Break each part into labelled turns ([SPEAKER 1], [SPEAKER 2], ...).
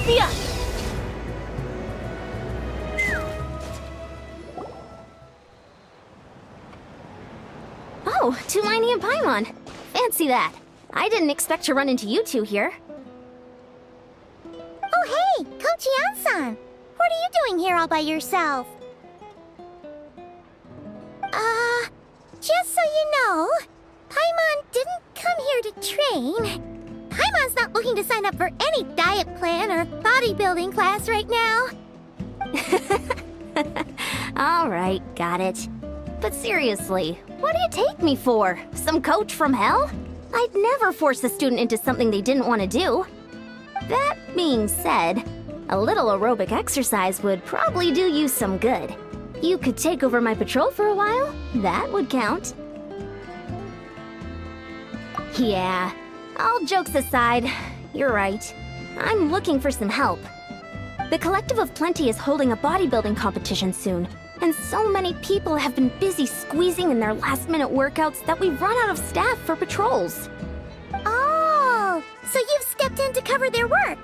[SPEAKER 1] Yeah. Oh, Tulani and Paimon. Fancy that. I didn't expect to run into you two here.
[SPEAKER 2] Oh hey, Kochi-san! What are you doing here all by yourself? Just so you know, Paimon didn't come here to train. Paimon's not looking to sign up for any diet plan or bodybuilding class right now.
[SPEAKER 1] Alright, got it. But seriously, what do you take me for? Some coach from hell? I'd never force a student into something they didn't want to do. That being said, a little aerobic exercise would probably do you some good. You could take over my patrol for a while. That would count. Yeah, all jokes aside, you're right. I'm looking for some help. The Collective of Plenty is holding a bodybuilding competition soon, and so many people have been busy squeezing in their last-minute workouts that we've run out of staff for patrols.
[SPEAKER 2] Oh, so you've stepped in to cover their work.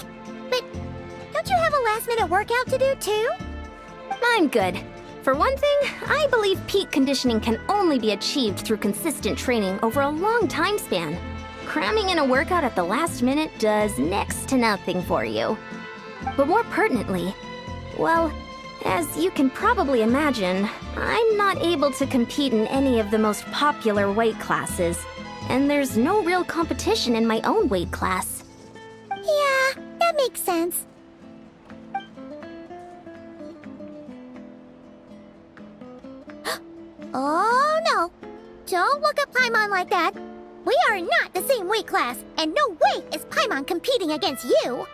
[SPEAKER 2] But don't you have a last-minute workout to do too?
[SPEAKER 1] I'm good. For one thing, I believe peak conditioning can only be achieved through consistent training over a long time span. Cramming in a workout at the last minute does next to nothing for you. But more pertinently, well, as you can probably imagine, I'm not able to compete in any of the most popular weight classes, and there's no real competition in my own weight class.
[SPEAKER 2] Yeah, that makes sense. Oh no! Don't look at Paimon like that! We are not the same weight class, and no way is Paimon competing against you!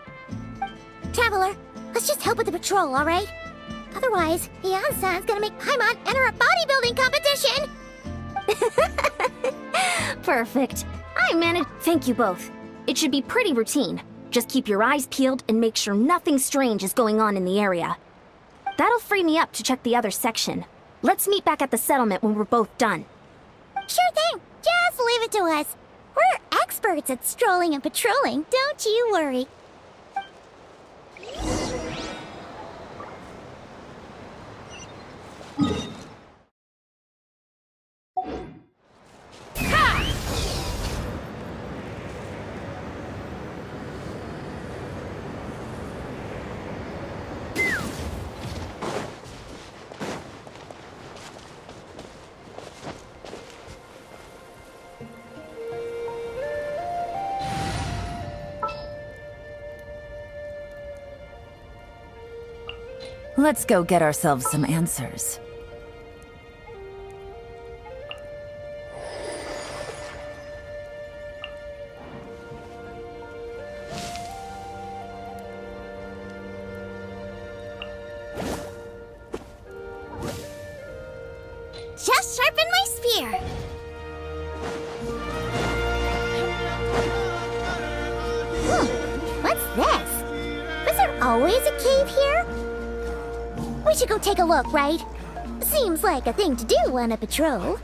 [SPEAKER 2] Traveler, let's just help with the patrol, alright? Otherwise, Beyond-san's gonna make Paimon enter a bodybuilding competition!
[SPEAKER 1] Perfect. I managed. Thank you both. It should be pretty routine. Just keep your eyes peeled and make sure nothing strange is going on in the area. That'll free me up to check the other section. Let's meet back at the settlement when we're both done.
[SPEAKER 2] Sure thing. Just leave it to us. We're experts at strolling and patrolling, don't you worry.
[SPEAKER 3] Let's go get ourselves some answers.
[SPEAKER 2] Just sharpen my spear. What's this? Was there always a cave here? We should go take a look, right? Seems like a thing to do on a patrol.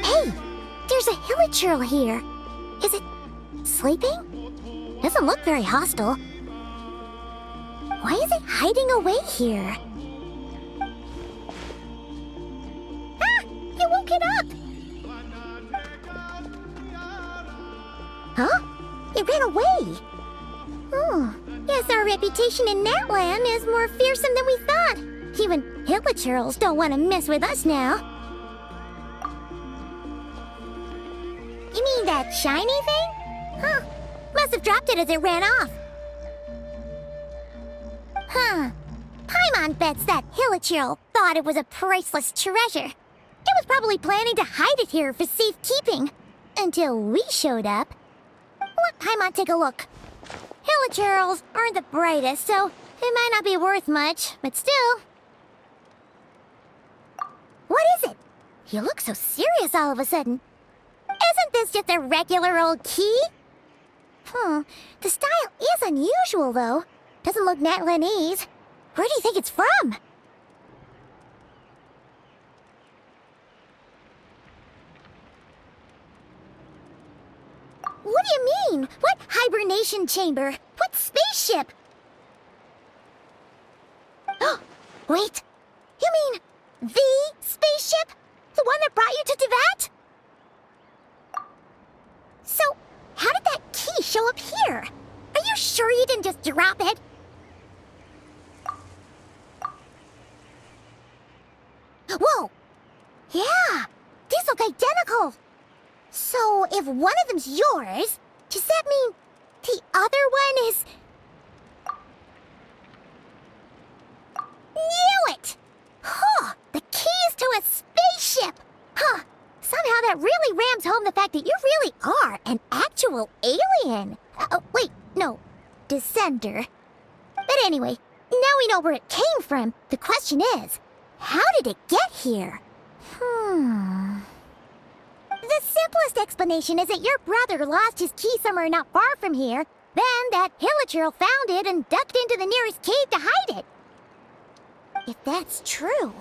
[SPEAKER 2] Hey, there's a hilichurl here. Is it sleeping? Doesn't look very hostile. Why is it hiding away here? Ah! You woke it up! Huh? It ran away! Oh, guess our reputation in Natlan is more fearsome than we thought. Even hilichurls don't want to mess with us now. You mean that shiny thing? Huh. Must have dropped it as it ran off. Huh. Paimon bets that hilichurl thought it was a priceless treasure. It was probably planning to hide it here for safekeeping. Until we showed up. Let Paimon take a look. Hilichurls aren't the brightest, so it might not be worth much, but still. What is it? You look so serious all of a sudden. Isn't this just a regular old key? The style is unusual, though. Doesn't look Natlanese. Where do you think it's from? What do you mean? What hibernation chamber? What spaceship? Wait, you mean the spaceship? The one that brought you to Teyvat? So, how did that key show up here? Are you sure you didn't just drop it? Whoa! Yeah, these look identical. So, if one of them's yours, does that mean the other one is... Knew it! Huh, the keys to a spaceship! Huh, somehow that really rams home the fact that you really are an actual alien. Wait, no, descender. But anyway, now we know where it came from. The question is, how did it get here? The simplest explanation is that your brother lost his key somewhere not far from here, then that Hilichurl found it and ducked into the nearest cave to hide it. If that's true,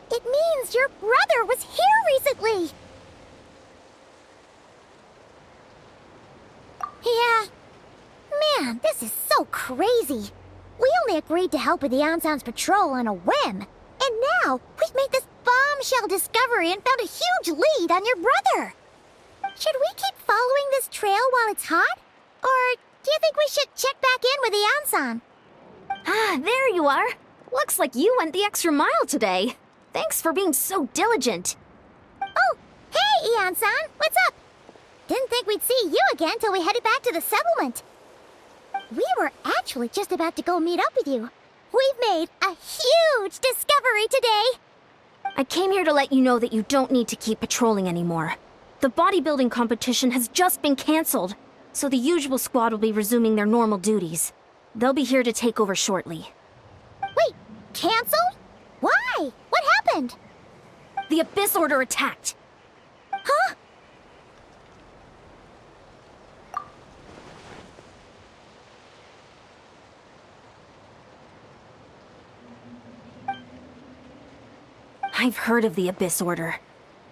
[SPEAKER 2] it means your brother was here recently. Yeah. Man, this is so crazy. We only agreed to help with the Anson's patrol on a whim. And now, we've made this bombshell discovery and found a huge lead on your brother. Should we keep following this trail while it's hot? Or do you think we should check back in with the Anson?
[SPEAKER 1] Ah, there you are. Looks like you went the extra mile today. Thanks for being so diligent.
[SPEAKER 2] Oh, hey, Eon-san, what's up? Didn't think we'd see you again till we headed back to the settlement. We were actually just about to go meet up with you. We've made a huge discovery today.
[SPEAKER 1] I came here to let you know that you don't need to keep patrolling anymore. The bodybuilding competition has just been canceled, so the usual squad will be resuming their normal duties. They'll be here to take over shortly.
[SPEAKER 2] Wait, canceled? Why? What happened?
[SPEAKER 1] The Abyss Order attacked.
[SPEAKER 2] Huh?
[SPEAKER 1] I've heard of the Abyss Order,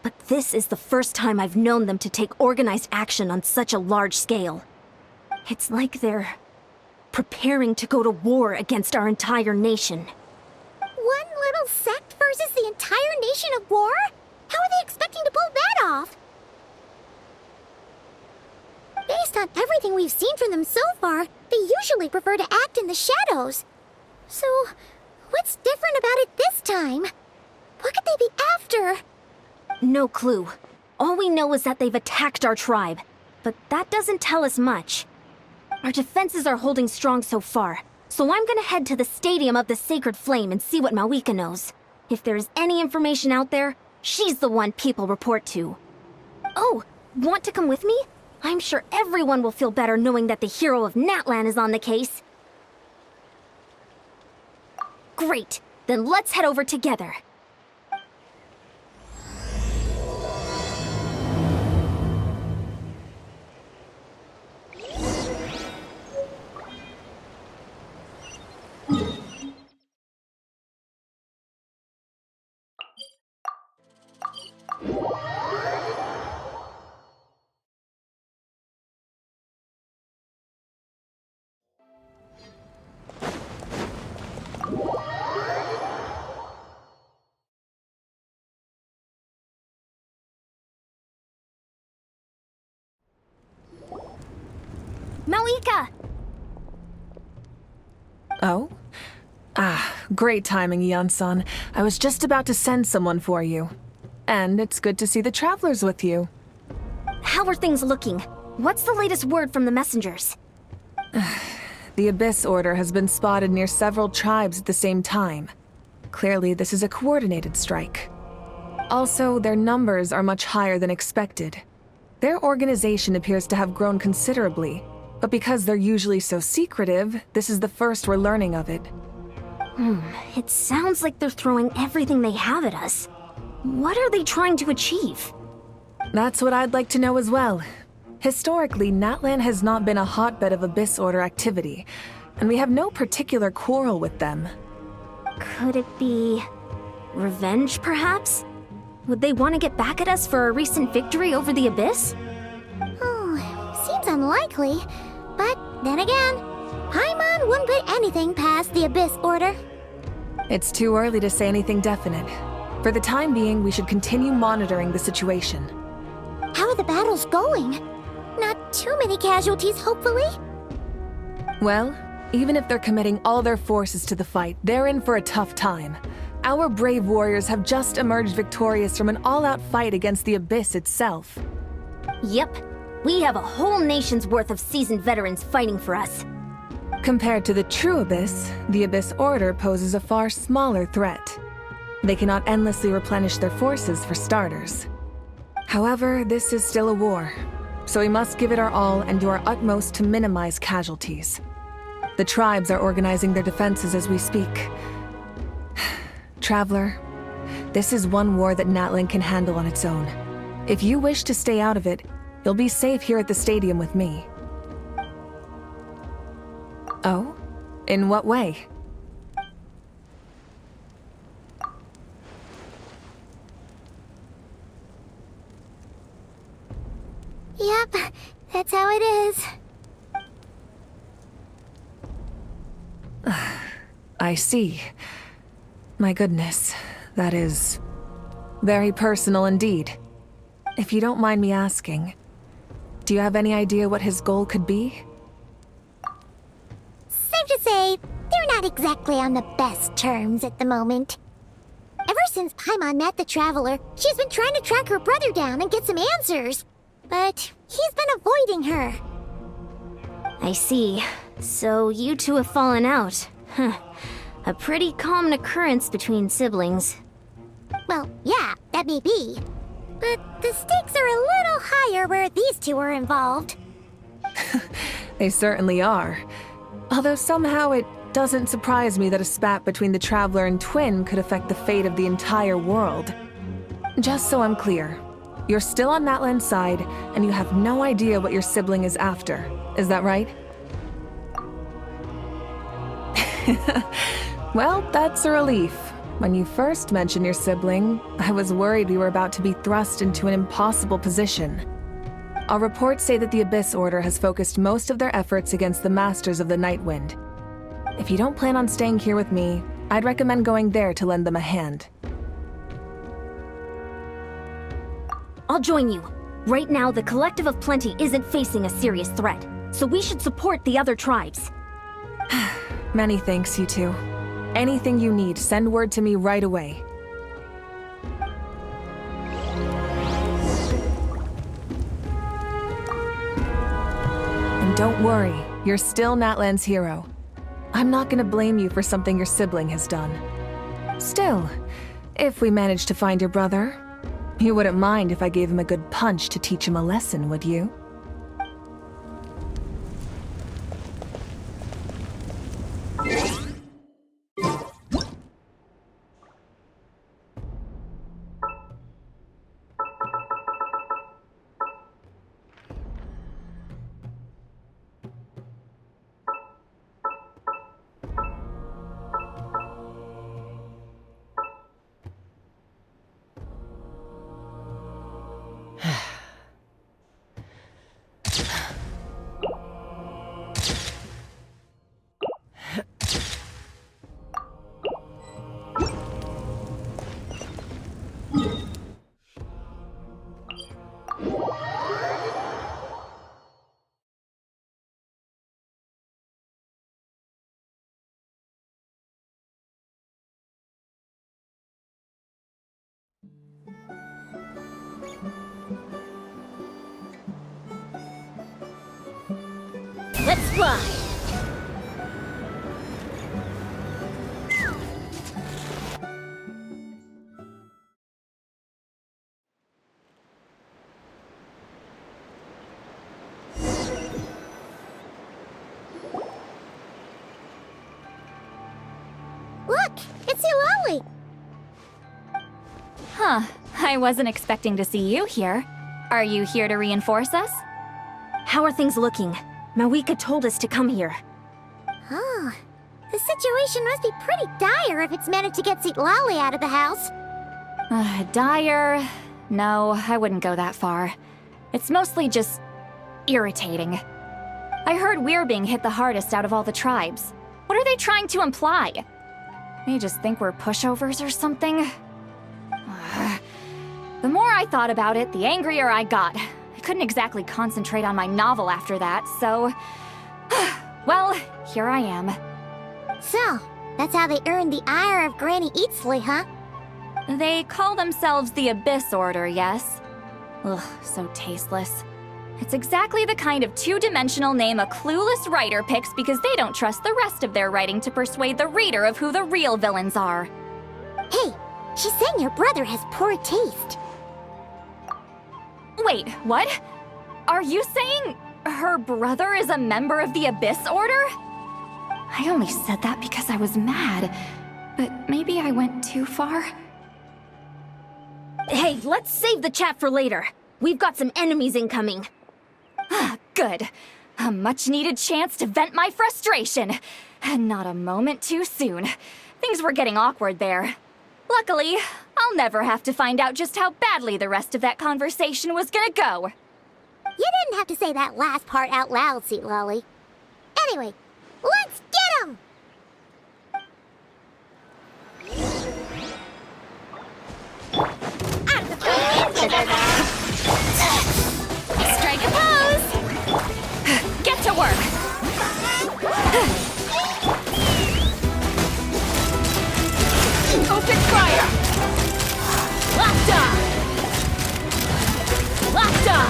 [SPEAKER 1] but this is the first time I've known them to take organized action on such a large scale. It's like they're preparing to go to war against our entire nation.
[SPEAKER 2] One little sect versus the entire nation of war? How are they expecting to pull that off? Based on everything we've seen from them so far, they usually prefer to act in the shadows. So, what's different about it this time? What could they be after?
[SPEAKER 1] No clue. All we know is that they've attacked our tribe, but that doesn't tell us much. Our defenses are holding strong so far, so I'm gonna head to the Stadium of the Sacred Flame and see what Malika knows. If there's any information out there, she's the one people report to. Oh, want to come with me? I'm sure everyone will feel better knowing that the hero of Natlan is on the case. Great, then let's head over together. Malika!
[SPEAKER 4] Oh? Ah, great timing, Eon-san. I was just about to send someone for you. And it's good to see the travelers with you.
[SPEAKER 1] How are things looking? What's the latest word from the messengers?
[SPEAKER 4] The Abyss Order has been spotted near several tribes at the same time. Clearly, this is a coordinated strike. Also, their numbers are much higher than expected. Their organization appears to have grown considerably, but because they're usually so secretive, this is the first we're learning of it.
[SPEAKER 1] It sounds like they're throwing everything they have at us. What are they trying to achieve?
[SPEAKER 4] That's what I'd like to know as well. Historically, Natlan has not been a hotbed of Abyss Order activity, and we have no particular quarrel with them.
[SPEAKER 1] Could it be revenge, perhaps? Would they want to get back at us for a recent victory over the Abyss?
[SPEAKER 2] Oh, seems unlikely, but then again, Paimon wouldn't put anything past the Abyss Order.
[SPEAKER 4] It's too early to say anything definite. For the time being, we should continue monitoring the situation.
[SPEAKER 2] How are the battles going? Not too many casualties, hopefully?
[SPEAKER 4] Well, even if they're committing all their forces to the fight, they're in for a tough time. Our brave warriors have just emerged victorious from an all-out fight against the Abyss itself.
[SPEAKER 1] Yep, we have a whole nation's worth of seasoned veterans fighting for us.
[SPEAKER 4] Compared to the true Abyss, the Abyss Order poses a far smaller threat. They cannot endlessly replenish their forces for starters. However, this is still a war, so we must give it our all and do our utmost to minimize casualties. The tribes are organizing their defenses as we speak. Traveler, this is one war that Natlan can handle on its own. If you wish to stay out of it, you'll be safe here at the stadium with me. Oh? In what way?
[SPEAKER 2] Yep, that's how it is.
[SPEAKER 4] I see. My goodness, that is very personal indeed. If you don't mind me asking, do you have any idea what his goal could be?
[SPEAKER 2] Safe to say, they're not exactly on the best terms at the moment. Ever since Paimon met the Traveler, she's been trying to track her brother down and get some answers. But he's been avoiding her.
[SPEAKER 1] I see. So you two have fallen out. Huh. A pretty common occurrence between siblings.
[SPEAKER 2] Well, yeah, that may be. But the stakes are a little higher where these two are involved.
[SPEAKER 4] They certainly are. Although somehow it doesn't surprise me that a spat between the Traveler and Twin could affect the fate of the entire world. Just so I'm clear, you're still on Natlan's side, and you have no idea what your sibling is after. Is that right? Well, that's a relief. When you first mentioned your sibling, I was worried we were about to be thrust into an impossible position. Our reports say that the Abyss Order has focused most of their efforts against the Masters of the Nightwind. If you don't plan on staying here with me, I'd recommend going there to lend them a hand.
[SPEAKER 1] I'll join you. Right now, the Collective of Plenty isn't facing a serious threat, so we should support the other tribes.
[SPEAKER 4] Many thanks, you two. Anything you need, send word to me right away. And don't worry, you're still Natlan's hero. I'm not gonna blame you for something your sibling has done. Still, if we manage to find your brother, you wouldn't mind if I gave him a good punch to teach him a lesson, would you?
[SPEAKER 1] Let's fly!
[SPEAKER 2] Look, it's Eulalie!
[SPEAKER 5] Huh, I wasn't expecting to see you here. Are you here to reinforce us?
[SPEAKER 1] How are things looking? Mawika told us to come here.
[SPEAKER 2] Oh, the situation must be pretty dire if it's managed to get Eulalie out of the house.
[SPEAKER 5] Dire? No, I wouldn't go that far. It's mostly just irritating. I heard we're being hit the hardest out of all the tribes. What are they trying to imply? They just think we're pushovers or something? The more I thought about it, the angrier I got. I couldn't exactly concentrate on my novel after that, so... well, here I am.
[SPEAKER 2] So, that's how they earned the ire of Granny Eatsley, huh?
[SPEAKER 5] They call themselves the Abyss Order, yes? Ugh, so tasteless. It's exactly the kind of two-dimensional name a clueless writer picks because they don't trust the rest of their writing to persuade the reader of who the real villains are.
[SPEAKER 2] Hey, she's saying your brother has poor taste.
[SPEAKER 5] Wait, what? Are you saying her brother is a member of the Abyss Order? I only said that because I was mad, but maybe I went too far.
[SPEAKER 1] Hey, let's save the chat for later. We've got some enemies incoming.
[SPEAKER 5] Good. A much-needed chance to vent my frustration. And not a moment too soon. Things were getting awkward there. Luckily, I'll never have to find out just how badly the rest of that conversation was gonna go.
[SPEAKER 2] You didn't have to say that last part out loud, Sweet Lolly. Anyway, let's get 'em!
[SPEAKER 5] Strike a pose! Get to work! Open fire! Locked on! Locked on!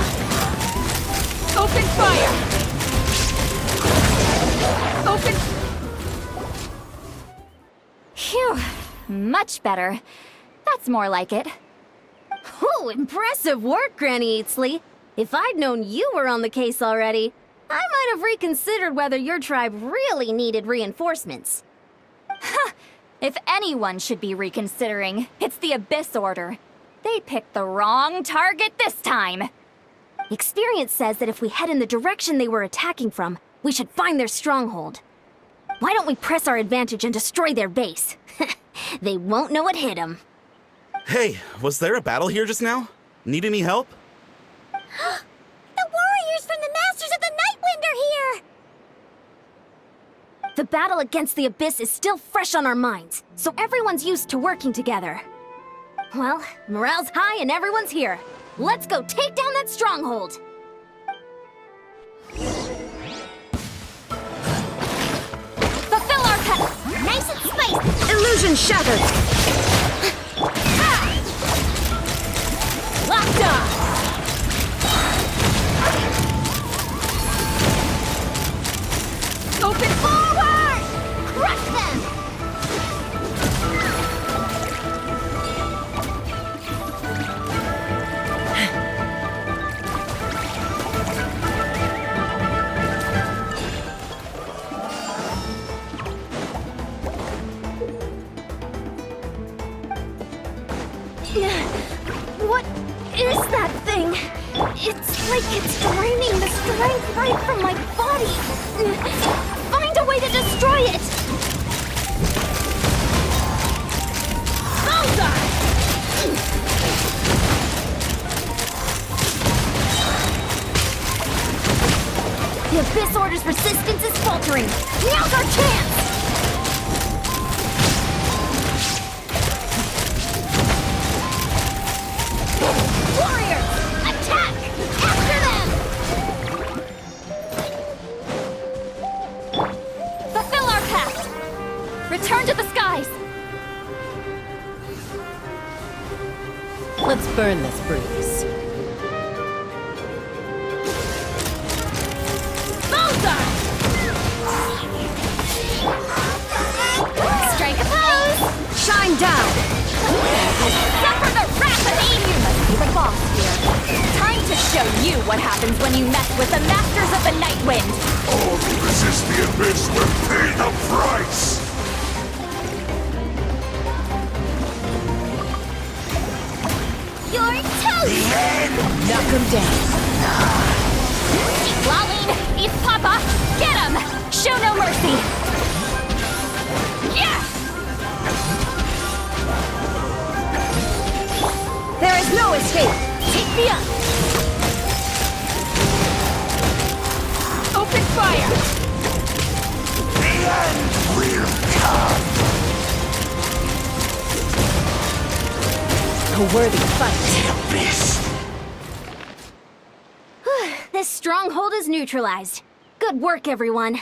[SPEAKER 5] Open fire! Open... Phew, much better. That's more like it.
[SPEAKER 1] Oh, impressive work, Granny Eatsley. If I'd known you were on the case already, I might have reconsidered whether your tribe really needed reinforcements.
[SPEAKER 5] If anyone should be reconsidering, it's the Abyss Order. They picked the wrong target this time.
[SPEAKER 1] Experience says that if we head in the direction they were attacking from, we should find their stronghold. Why don't we press our advantage and destroy their base? They won't know what hit them.
[SPEAKER 6] Hey, was there a battle here just now? Need any help?
[SPEAKER 2] The warriors from the Masters of the Nightwind are here!
[SPEAKER 1] The battle against the Abyss is still fresh on our minds, so everyone's used to working together. Well, morale's high and everyone's here. Let's go take down that stronghold!
[SPEAKER 5] Fulfill our pet!
[SPEAKER 2] Nice and spiced!
[SPEAKER 3] Illusion shattered!
[SPEAKER 5] Locked on! Open forward!
[SPEAKER 2] Crush them!
[SPEAKER 1] What is that thing? It's like it's draining the strength right from my body. Find a way to destroy it! Bullseye! The Abyss Order's resistance is faltering. Now's our chance! Warriors! Attack! After them!
[SPEAKER 5] Fulfill our pact! Return to the skies!
[SPEAKER 3] Let's burn this breeze.
[SPEAKER 1] Bullseye!
[SPEAKER 5] Strike a pose!
[SPEAKER 3] Shine down!
[SPEAKER 5] Suffer the wrath of Eve! You must be the boss here. Time to show you what happens when you mess with the Masters of the Nightwind!
[SPEAKER 7] All who resist the Abyss will pay the price!
[SPEAKER 2] You're toast!
[SPEAKER 3] Knock him down.
[SPEAKER 5] East Laline! East Papa! Get him! Show no mercy! Yeah!
[SPEAKER 3] There is no escape.
[SPEAKER 5] Take me up!
[SPEAKER 3] Fire!
[SPEAKER 7] The end will come.
[SPEAKER 3] A worthy fight.
[SPEAKER 7] The abyss.
[SPEAKER 1] This stronghold is neutralized. Good work, everyone.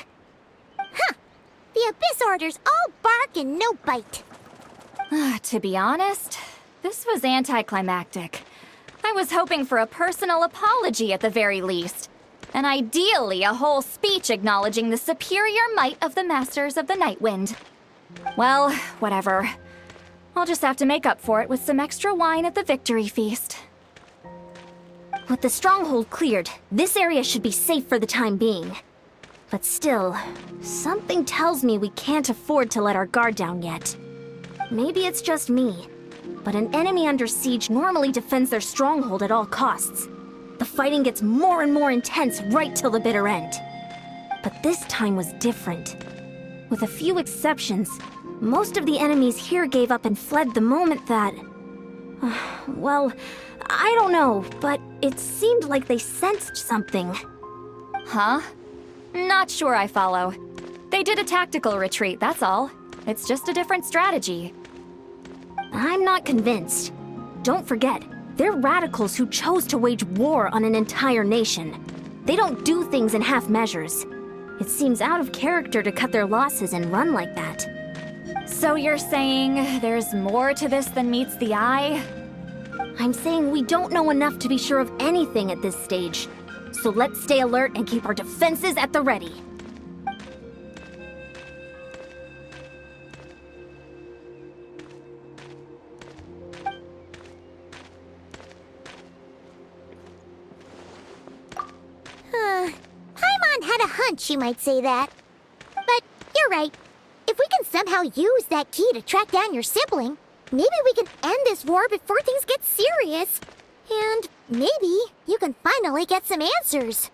[SPEAKER 2] The Abyss Order's all bark and no bite.
[SPEAKER 5] To be honest, this was anticlimactic. I was hoping for a personal apology at the very least. And ideally, a whole speech acknowledging the superior might of the Masters of the Nightwind. Well, whatever. I'll just have to make up for it with some extra wine at the victory feast.
[SPEAKER 1] With the stronghold cleared, this area should be safe for the time being. But still, something tells me we can't afford to let our guard down yet. Maybe it's just me, but an enemy under siege normally defends their stronghold at all costs. The fighting gets more and more intense right till the bitter end. But this time was different. With a few exceptions, most of the enemies here gave up and fled the moment that... well, I don't know, but it seemed like they sensed something.
[SPEAKER 5] Huh? Not sure I follow. They did a tactical retreat, that's all. It's just a different strategy.
[SPEAKER 1] I'm not convinced. Don't forget, they're radicals who chose to wage war on an entire nation. They don't do things in half measures. It seems out of character to cut their losses and run like that.
[SPEAKER 5] So you're saying there's more to this than meets the eye?
[SPEAKER 1] I'm saying we don't know enough to be sure of anything at this stage. So let's stay alert and keep our defenses at the ready.
[SPEAKER 2] Paimon had a hunch you might say that. But you're right. If we can somehow use that key to track down your sibling, maybe we can end this war before things get serious. And maybe you can finally get some answers.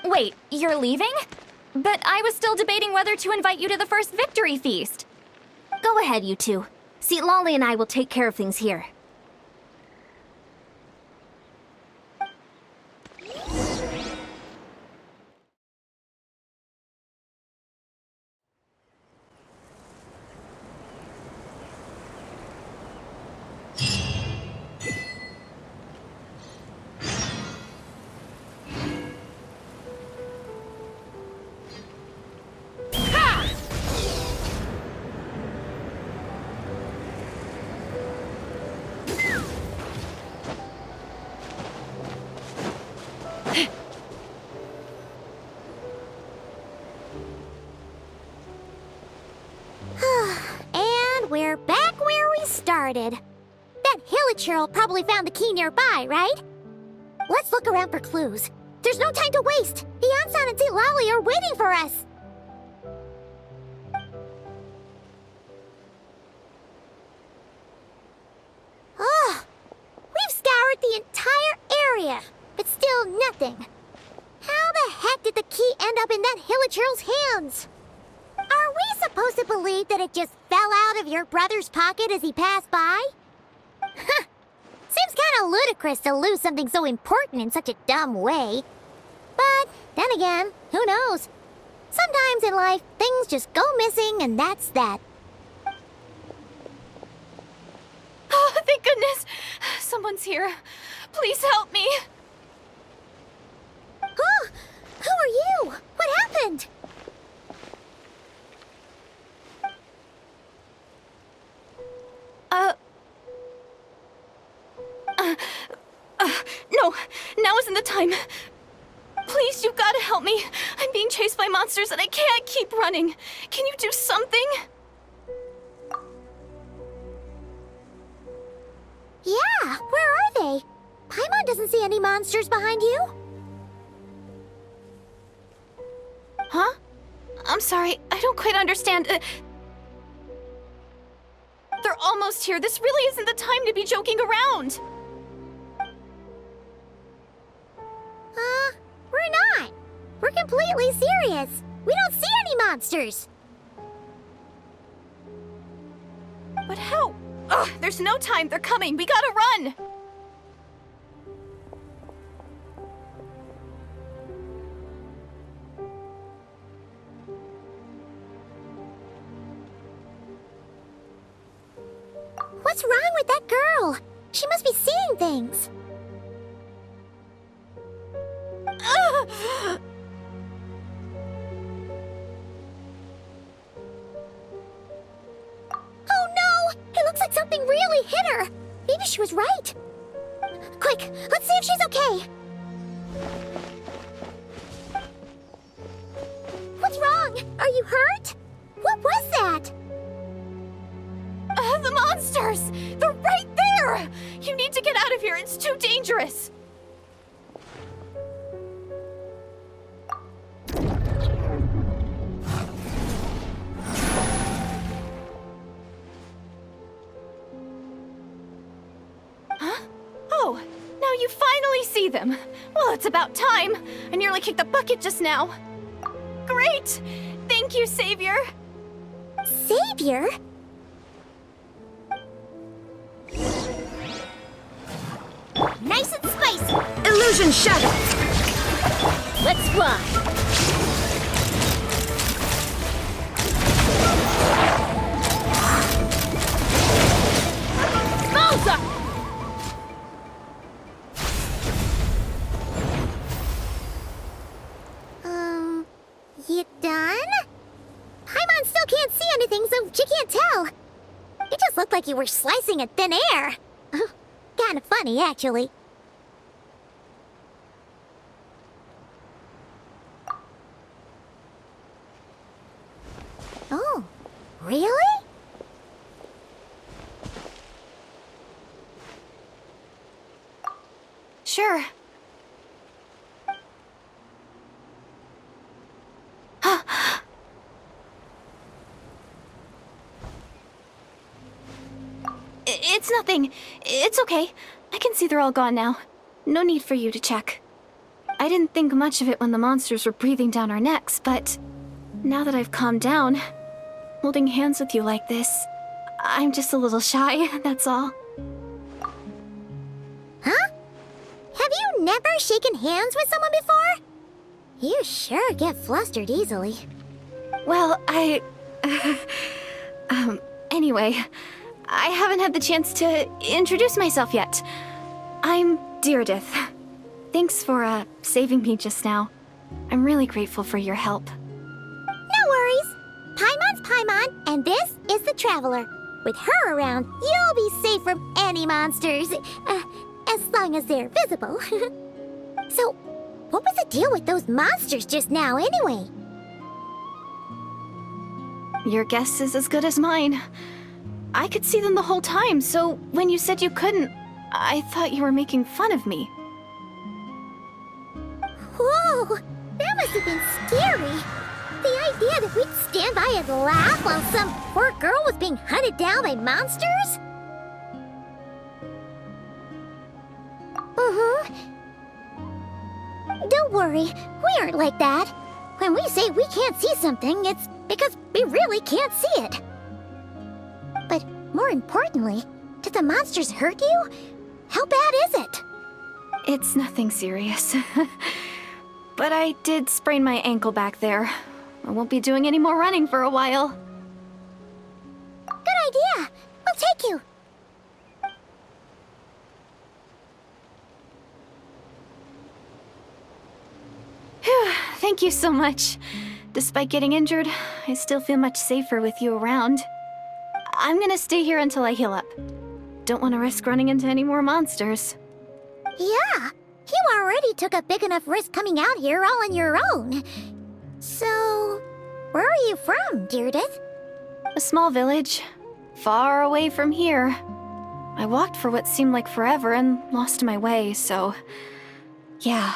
[SPEAKER 5] Wait, you're leaving? But I was still debating whether to invite you to the first victory feast.
[SPEAKER 1] Go ahead, you two. Lolly and I will take care of things here.
[SPEAKER 2] And we're back where we started. That Hilichurl probably found the key nearby, right? Let's look around for clues. There's no time to waste. Beyonsan and Lolly are waiting for us. Oh, we've scoured the entire area, but still nothing. How the heck did the key end up in that Hilichurl's hands? Are we supposed to believe that it just fell out of your brother's pocket as he passed by? Seems kinda ludicrous to lose something so important in such a dumb way. But then again, who knows? Sometimes in life, things just go missing and that's that.
[SPEAKER 5] Oh, thank goodness! Someone's here. Please help me!
[SPEAKER 2] Huh? Who are you? What happened?
[SPEAKER 5] No, now isn't the time. Please, you've got to help me. I'm being chased by monsters and I can't keep running. Can you do something?
[SPEAKER 2] Yeah, where are they? Paimon doesn't see any monsters behind you.
[SPEAKER 5] Huh? I'm sorry, I don't quite understand. They're almost here. This really isn't the time to be joking around.
[SPEAKER 2] We're not. We're completely serious. We don't see any monsters.
[SPEAKER 5] But how? Ugh, there's no time. They're coming. We gotta run.
[SPEAKER 2] What's wrong with that girl? She must be seeing things. Oh no! It looks like something really hit her. Maybe she was right. Quick, let's see if she's okay. What's wrong? Are you hurt? What was that?
[SPEAKER 5] The monsters! They're right there! You need to get out of here. It's too dangerous. Huh? Oh, now you finally see them. Well, it's about time. I nearly kicked the bucket just now. Great! Thank you, Savior.
[SPEAKER 2] Savior? Nice and spicy.
[SPEAKER 3] Illusion shattered.
[SPEAKER 2] Let's fly.
[SPEAKER 3] Balza!
[SPEAKER 2] You done? Paimon still can't see anything, so she can't tell. It just looked like you were slicing a thin air. Kinda funny, actually. Oh, really?
[SPEAKER 5] Sure. It's nothing. It's okay. I can see they're all gone now. No need for you to check. I didn't think much of it when the monsters were breathing down our necks, but now that I've calmed down, holding hands with you like this, I'm just a little shy, that's all.
[SPEAKER 2] Huh? Have you never shaken hands with someone before? You sure get flustered easily.
[SPEAKER 5] Well, anyway, I haven't had the chance to introduce myself yet. I'm Deirdith. Thanks for, saving me just now. I'm really grateful for your help.
[SPEAKER 2] No worries. Paimon's Paimon, and this is the Traveler. With her around, you'll be safe from any monsters. As long as they're visible. So, what was the deal with those monsters just now, anyway?
[SPEAKER 5] Your guess is as good as mine. I could see them the whole time, so when you said you couldn't, I thought you were making fun of me.
[SPEAKER 2] Whoa! That must have been scary. The idea that we'd stand by and laugh while some poor girl was being hunted down by monsters? Don't worry, we aren't like that. When we say we can't see something, it's because we really can't see it. But more importantly, did the monsters hurt you? How bad is it?
[SPEAKER 5] It's nothing serious. But I did sprain my ankle back there. I won't be doing any more running for a while.
[SPEAKER 2] Good idea. We'll take you.
[SPEAKER 5] Phew, thank you so much. Despite getting injured, I still feel much safer with you around. I'm gonna stay here until I heal up. Don't want to risk running into any more monsters.
[SPEAKER 2] Yeah, you already took a big enough risk coming out here all on your own. So, where are you from, Deirdith?
[SPEAKER 5] A small village, far away from here. I walked for what seemed like forever and lost my way, so... yeah,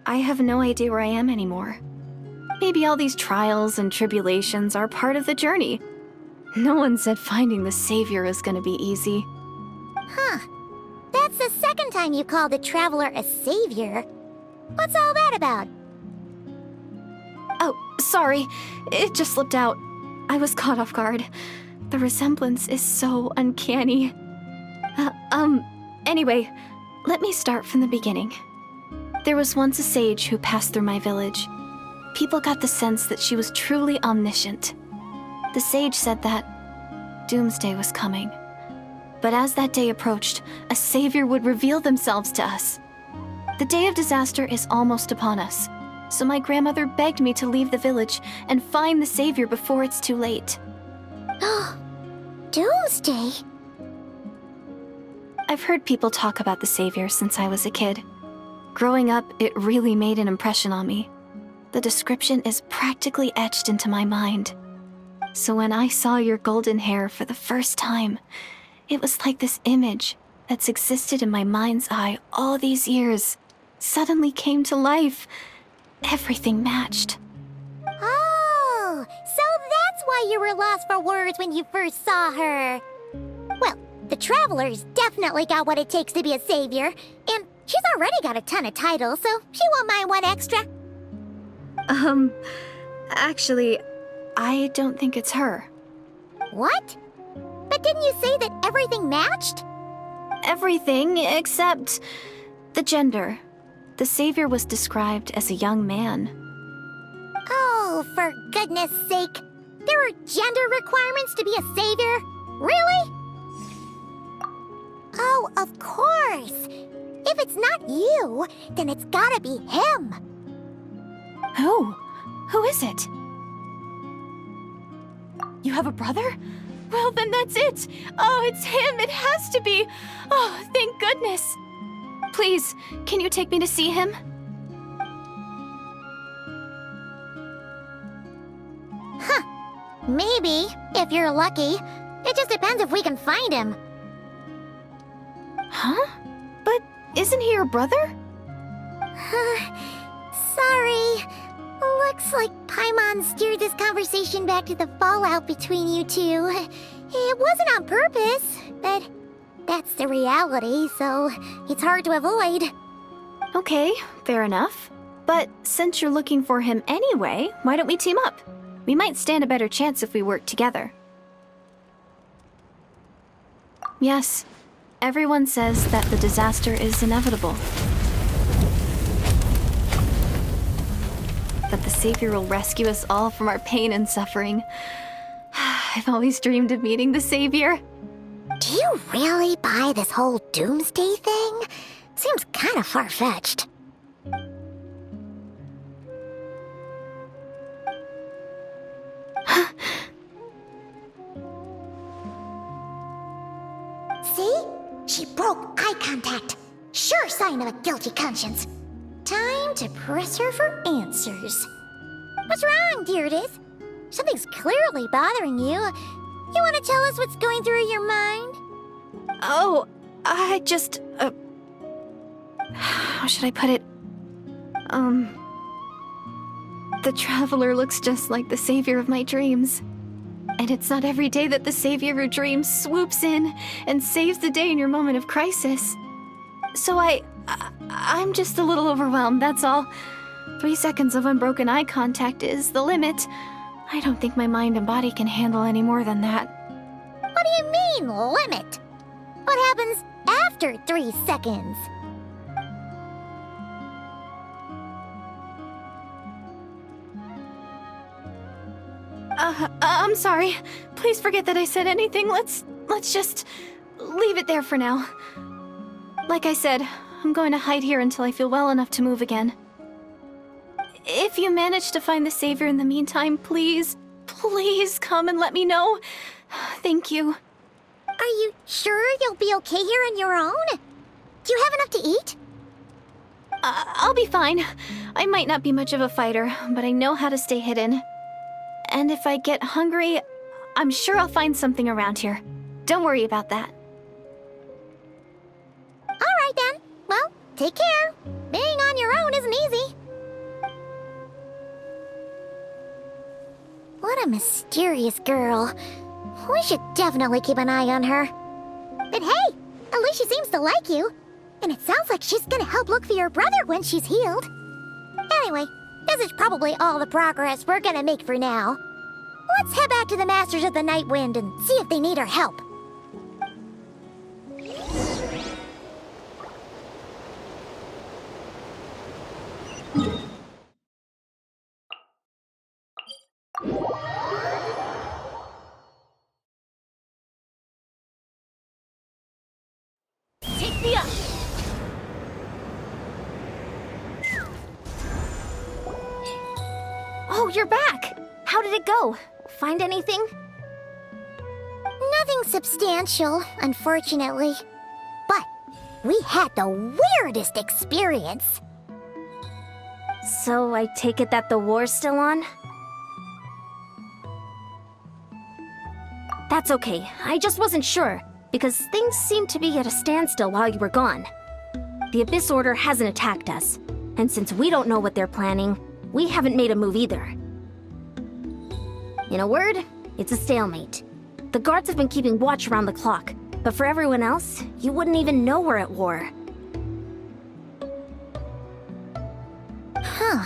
[SPEAKER 5] I have no idea where I am anymore. Maybe all these trials and tribulations are part of the journey. No one said finding the Savior is gonna be easy.
[SPEAKER 2] Huh. That's the second time you called the Traveler a savior. What's all that about?
[SPEAKER 5] Oh, sorry. It just slipped out. I was caught off guard. The resemblance is so uncanny. Anyway, let me start from the beginning. There was once a sage who passed through my village. People got the sense that she was truly omniscient. The sage said that doomsday was coming.
[SPEAKER 8] But as that day approached, a savior would reveal themselves to us. The day of disaster is almost upon us, so my grandmother begged me to leave the village and find the savior before it's too late.
[SPEAKER 2] Doomsday?
[SPEAKER 8] I've heard people talk about the savior since I was a kid. Growing up, it really made an impression on me. The description is practically etched into my mind. So when I saw your golden hair for the first time, it was like this image that's existed in my mind's eye all these years suddenly came to life. Everything matched.
[SPEAKER 2] Oh, so that's why you were lost for words when you first saw her. Well, the Traveler's definitely got what it takes to be a savior, and she's already got a ton of titles, so she won't mind one extra.
[SPEAKER 8] Actually, I don't think it's her.
[SPEAKER 2] What? But didn't you say that everything matched?
[SPEAKER 8] Everything except the gender. The savior was described as a young man.
[SPEAKER 2] Oh, for goodness sake. There are gender requirements to be a savior? Really? Oh, of course. If it's not you, then it's gotta be him.
[SPEAKER 8] Who? Who is it? You have a brother? Well, then that's it. Oh, it's him. It has to be. Oh, thank goodness. Please, can you take me to see him?
[SPEAKER 2] Maybe, if you're lucky. It just depends if we can find him.
[SPEAKER 8] Huh? But isn't he your brother?
[SPEAKER 2] Sorry. Looks like Paimon steered this conversation back to the fallout between you two. It wasn't on purpose, but that's the reality, so it's hard to avoid.
[SPEAKER 8] Okay, fair enough. But since you're looking for him anyway, why don't we team up? We might stand a better chance if we work together. Yes, everyone says that the disaster is inevitable. That the Savior will rescue us all from our pain and suffering. I've always dreamed of meeting the Savior.
[SPEAKER 2] Do you really buy this whole doomsday thing? Seems kind of far-fetched. See? She broke eye contact. Sure sign of a guilty conscience. Time to press her for answers. What's wrong, Deirdis? Something's clearly bothering you. You want to tell us what's going through your mind?
[SPEAKER 8] Oh, I just, how should I put it? The Traveler looks just like the savior of my dreams. And it's not every day that the savior of your dreams swoops in and saves the day in your moment of crisis. So I'm just a little overwhelmed, that's all. 3 seconds of unbroken eye contact is the limit. I don't think my mind and body can handle any more than that.
[SPEAKER 2] What do you mean, limit? What happens after 3 seconds?
[SPEAKER 8] I'm sorry. Please forget that I said anything. Let's just leave it there for now. Like I said, I'm going to hide here until I feel well enough to move again. If you manage to find the Savior in the meantime, please come and let me know. Thank you.
[SPEAKER 2] Are you sure you'll be okay here on your own? Do you have enough to eat?
[SPEAKER 8] I'll be fine. I might not be much of a fighter, but I know how to stay hidden. And if I get hungry, I'm sure I'll find something around here. Don't worry about that.
[SPEAKER 2] All right then. Well, take care. Being on your own isn't easy. What a mysterious girl. We should definitely keep an eye on her. But hey, at least she seems to like you. And it sounds like she's gonna help look for your brother when she's healed. Anyway, this is probably all the progress we're gonna make for now. Let's head back to the Masters of the Night Wind and see if they need our help.
[SPEAKER 1] you're back. How did it go? Find anything?
[SPEAKER 2] Nothing substantial, unfortunately. But we had the weirdest experience.
[SPEAKER 1] So I take it that the war's still on? That's okay. I just wasn't sure, because things seemed to be at a standstill while you were gone. The Abyss Order hasn't attacked us, and since we don't know what they're planning, we haven't made a move either. In a word, it's a stalemate. The guards have been keeping watch around the clock, but for everyone else, you wouldn't even know we're at war.
[SPEAKER 2] Huh.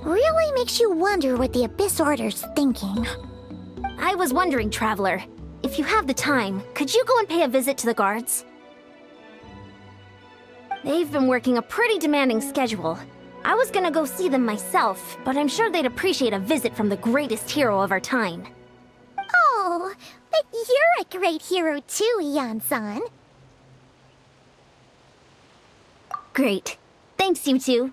[SPEAKER 2] Really makes you wonder what the Abyss Order's thinking.
[SPEAKER 1] I was wondering, Traveler, if you have the time, could you go and pay a visit to the guards? They've been working a pretty demanding schedule. I was gonna go see them myself, but I'm sure they'd appreciate a visit from the greatest hero of our time.
[SPEAKER 2] Oh, but you're a great hero too, Ian-san.
[SPEAKER 1] Great. Thanks, you two.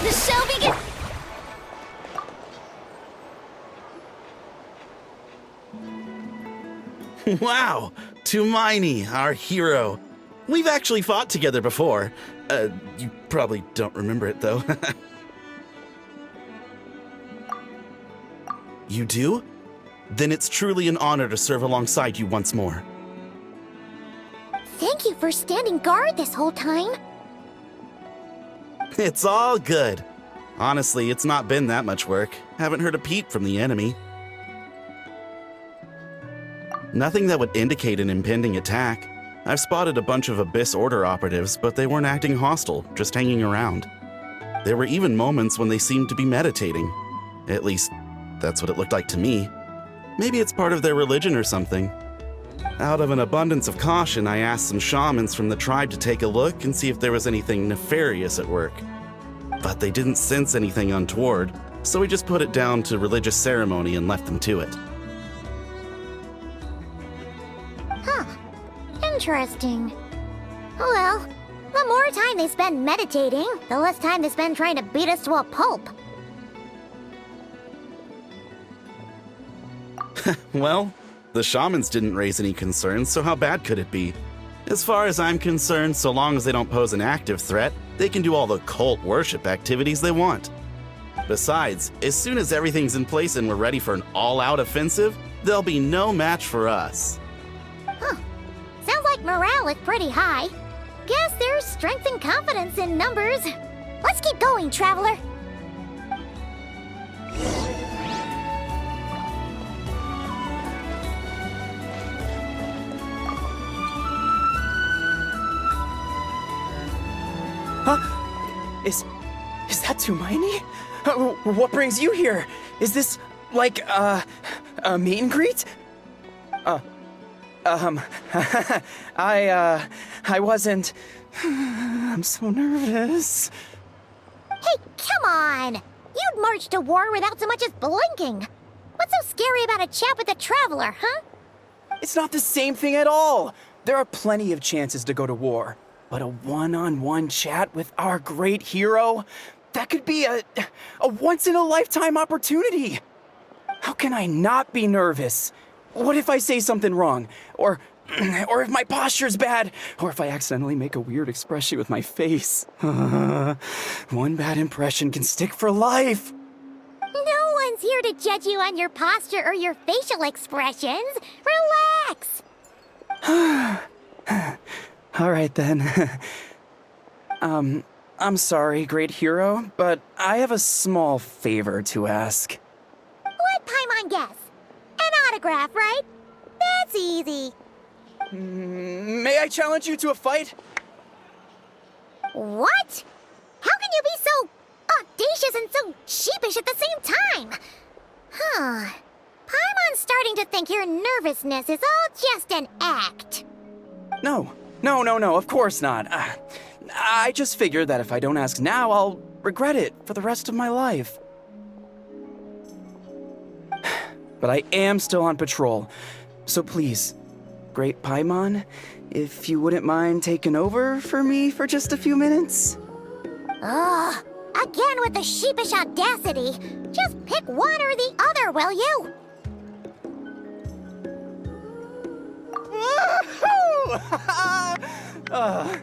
[SPEAKER 1] The show begins!
[SPEAKER 6] Wow! Tumaini, our hero. We've actually fought together before. You probably don't remember it, though. You do? Then it's truly an honor to serve alongside you once more.
[SPEAKER 2] Thank you for standing guard this whole time.
[SPEAKER 6] It's all good. Honestly, it's not been that much work. Haven't heard a peep from the enemy. Nothing that would indicate an impending attack. I've spotted a bunch of Abyss Order operatives, but they weren't acting hostile, just hanging around. There were even moments when they seemed to be meditating. At least, that's what it looked like to me. Maybe it's part of their religion or something. Out of an abundance of caution, I asked some shamans from the tribe to take a look and see if there was anything nefarious at work. But they didn't sense anything untoward, so we just put it down to religious ceremony and left them to it.
[SPEAKER 2] Interesting. Well, the more time they spend meditating, the less time they spend trying to beat us to a pulp.
[SPEAKER 6] Well, the shamans didn't raise any concerns, so how bad could it be? As far as I'm concerned, so long as they don't pose an active threat, they can do all the cult worship activities they want. Besides, as soon as everything's in place and we're ready for an all-out offensive, there'll be no match for us.
[SPEAKER 2] Sounds like morale is pretty high. Guess there's strength and confidence in numbers. Let's keep going, Traveler.
[SPEAKER 9] Huh? Is that Tumaini? What brings you here? Is this like a meet and greet? I wasn't. I'm so nervous.
[SPEAKER 2] Hey, come on! You'd march to war without so much as blinking. What's so scary about a chat with a Traveler, huh?
[SPEAKER 9] It's not the same thing at all. There are plenty of chances to go to war. But a one-on-one chat with our great hero? That could be a once-in-a-lifetime opportunity. How can I not be nervous? What if I say something wrong? Or if my posture's bad? Or if I accidentally make a weird expression with my face? One bad impression can stick for life.
[SPEAKER 2] No one's here to judge you on your posture or your facial expressions. Relax!
[SPEAKER 9] All right, then. I'm sorry, great hero, but I have a small favor to ask.
[SPEAKER 2] Let Paimon guess. An autograph, right? That's easy.
[SPEAKER 9] May I challenge you to a fight?
[SPEAKER 2] What? How can you be so audacious and so sheepish at the same time? Huh. Paimon's starting to think your nervousness is all just an act.
[SPEAKER 9] No, of course not. I just figured that if I don't ask now, I'll regret it for the rest of my life. but I am still on patrol. So please, Great Paimon, if you wouldn't mind taking over for me for just a few minutes?
[SPEAKER 2] Ugh, again with the sheepish audacity. Just pick one or the other, will you?
[SPEAKER 9] Ugh.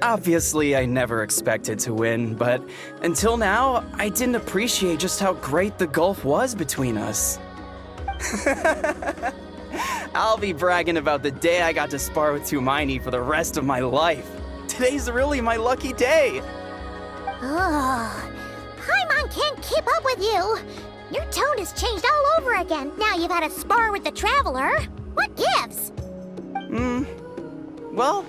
[SPEAKER 9] Obviously, I never expected to win, but until now, I didn't appreciate just how great the gulf was between us. I'll be bragging about the day I got to spar with Tumaini for the rest of my life. Today's really my lucky day.
[SPEAKER 2] Ugh, Paimon can't keep up with you. Your tone has changed all over again. Now you've had a spar with the Traveler. What gives?
[SPEAKER 9] Well,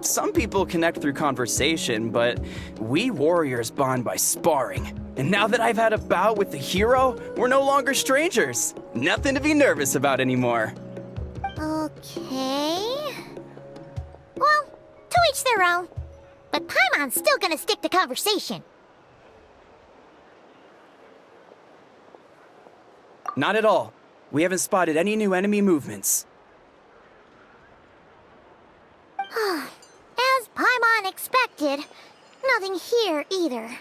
[SPEAKER 9] some people connect through conversation, but we warriors bond by sparring. And now that I've had a bout with the hero, we're no longer strangers. Nothing to be nervous about anymore.
[SPEAKER 2] Okay. Well, to each their own. But Paimon's still gonna stick to conversation.
[SPEAKER 9] Not at all. We haven't spotted any new enemy movements.
[SPEAKER 2] As Paimon expected, nothing here either.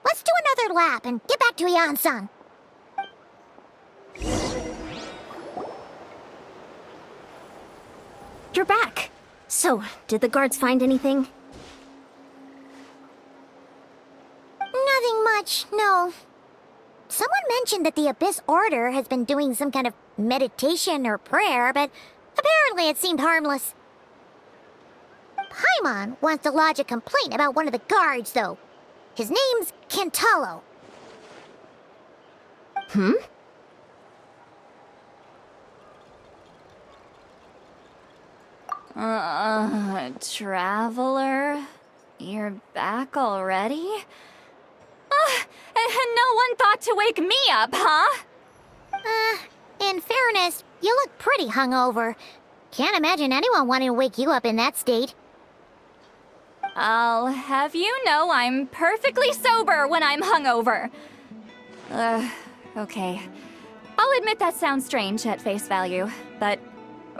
[SPEAKER 2] Let's do another lap and get back to Ian-san.
[SPEAKER 1] You're back. So, did the guards find anything?
[SPEAKER 2] Nothing much, no. Someone mentioned that the Abyss Order has been doing some kind of meditation or prayer, but apparently it seemed harmless. Paimon wants to lodge a complaint about one of the guards, though. His name's Kentalo.
[SPEAKER 5] Traveler? You're back already? And no one thought to wake me up, huh?
[SPEAKER 2] In fairness, you look pretty hungover. Can't imagine anyone wanting to wake you up in that state.
[SPEAKER 5] I'll have you know I'm perfectly sober when I'm hungover. Okay. I'll admit that sounds strange at face value, but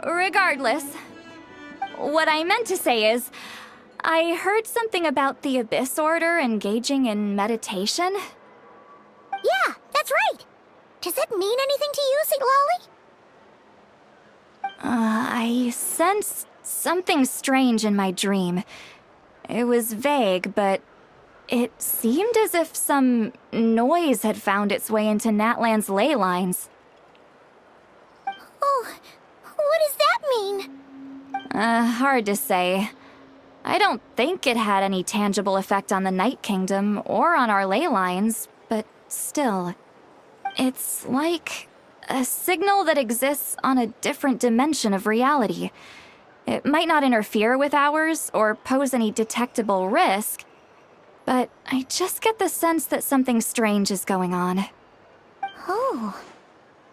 [SPEAKER 5] regardless, what I meant to say is, I heard something about the Abyss Order engaging in meditation.
[SPEAKER 2] Yeah, that's right. Does it mean anything to you, Siglali?
[SPEAKER 5] I sensed something strange in my dream. It was vague, but it seemed as if some noise had found its way into Natlan's ley lines.
[SPEAKER 2] Oh, what does that mean?
[SPEAKER 5] Hard to say. I don't think it had any tangible effect on the Night Kingdom or on our ley lines, but still. It's like a signal that exists on a different dimension of reality. It might not interfere with ours or pose any detectable risk, but I just get the sense that something strange is going on.
[SPEAKER 2] Oh,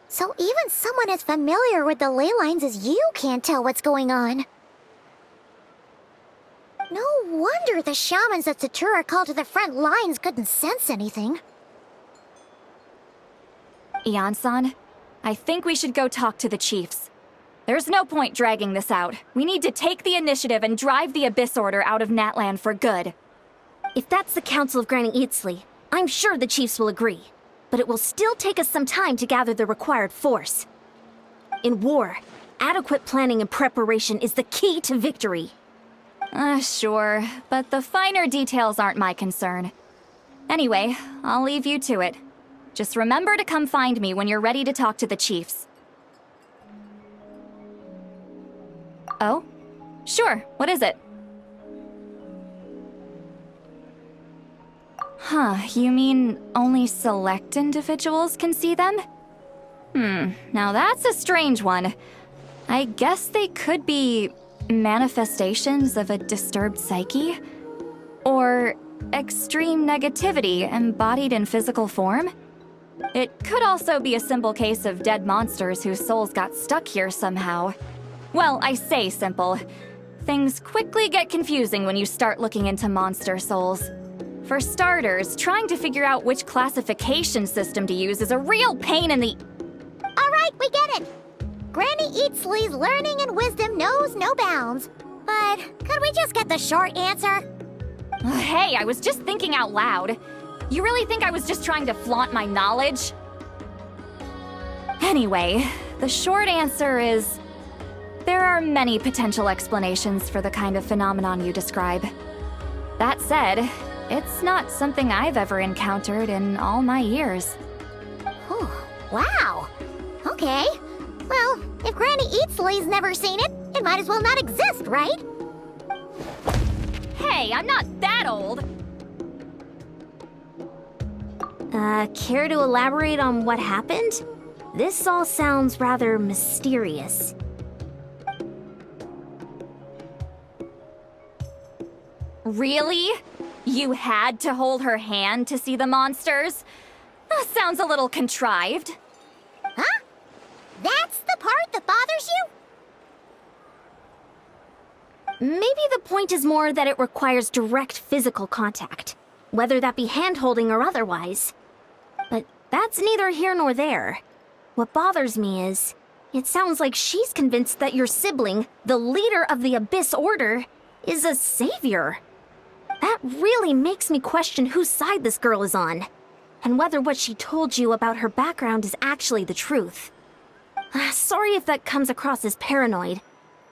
[SPEAKER 2] so even someone as familiar with the ley lines as you can't tell what's going on. No wonder the shamans that Satura called to the front lines couldn't sense anything.
[SPEAKER 5] Ian-san, I think we should go talk to the chiefs. There's no point dragging this out. We need to take the initiative and drive the Abyss Order out of Natlan for good.
[SPEAKER 1] If that's the Council of Granny Eatsley, I'm sure the chiefs will agree. But it will still take us some time to gather the required force. In war, adequate planning and preparation is the key to victory.
[SPEAKER 5] Sure, but the finer details aren't my concern. Anyway, I'll leave you to it. Just remember to come find me when you're ready to talk to the chiefs. Oh? Sure, what is it? Huh, you mean only select individuals can see them? Now that's a strange one. I guess they could be manifestations of a disturbed psyche? Or extreme negativity embodied in physical form? It could also be a simple case of dead monsters whose souls got stuck here somehow. Well, I say simple. Things quickly get confusing when you start looking into monster souls. For starters, trying to figure out which classification system to use is a real pain in the...
[SPEAKER 2] All right, we get it. Granny Eatsley's learning and wisdom knows no bounds. But could we just get the short answer?
[SPEAKER 5] Hey, I was just thinking out loud. You really think I was just trying to flaunt my knowledge? Anyway, the short answer is... there are many potential explanations for the kind of phenomenon you describe. That said, it's not something I've ever encountered in all my years.
[SPEAKER 2] Whew, wow. Okay. Well, if Granny Eatsley's never seen it, it might as well not exist, right?
[SPEAKER 5] Hey, I'm not that old!
[SPEAKER 1] Care to elaborate on what happened? This all sounds rather mysterious.
[SPEAKER 5] Really? You had to hold her hand to see the monsters? Sounds a little contrived.
[SPEAKER 2] Huh? That's the part that bothers you?
[SPEAKER 1] Maybe the point is more that it requires direct physical contact, whether that be hand-holding or otherwise. But that's neither here nor there. What bothers me is, it sounds like she's convinced that your sibling, the leader of the Abyss Order, is a savior. That really makes me question whose side this girl is on, and whether what she told you about her background is actually the truth. Sorry if that comes across as paranoid.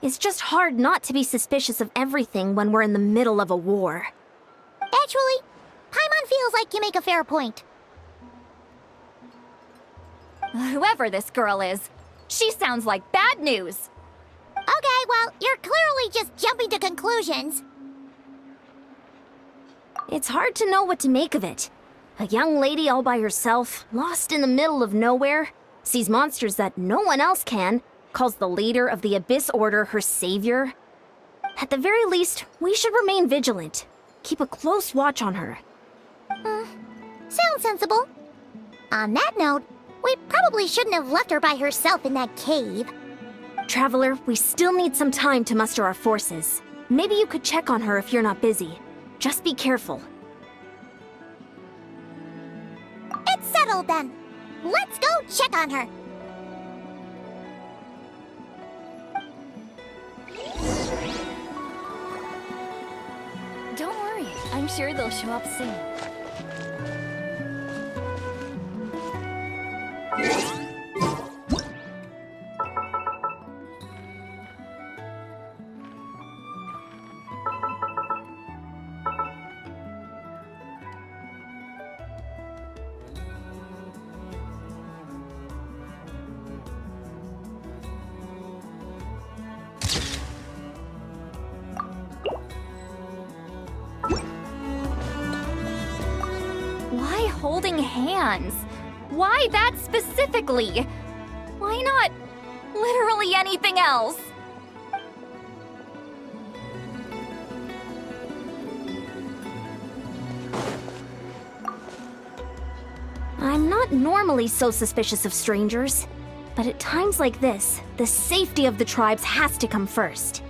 [SPEAKER 1] It's just hard not to be suspicious of everything when we're in the middle of a war.
[SPEAKER 2] Actually, Paimon feels like you make a fair point.
[SPEAKER 5] Whoever this girl is, she sounds like bad news.
[SPEAKER 2] Okay, well, you're clearly just jumping to conclusions.
[SPEAKER 1] It's hard to know what to make of it. A young lady all by herself, lost in the middle of nowhere, sees monsters that no one else can, calls the leader of the Abyss Order her savior. At the very least, we should remain vigilant. Keep a close watch on her.
[SPEAKER 2] Sounds sensible. On that note, we probably shouldn't have left her by herself in that cave.
[SPEAKER 1] Traveler, we still need some time to muster our forces. Maybe you could check on her if you're not busy. Just be careful.
[SPEAKER 2] It's settled then. Let's go check on her.
[SPEAKER 5] Don't worry, I'm sure they'll show up soon. Why holding hands? Why that specifically? Why not literally anything else?
[SPEAKER 1] I'm not normally so suspicious of strangers, but at times like this, the safety of the tribes has to come first.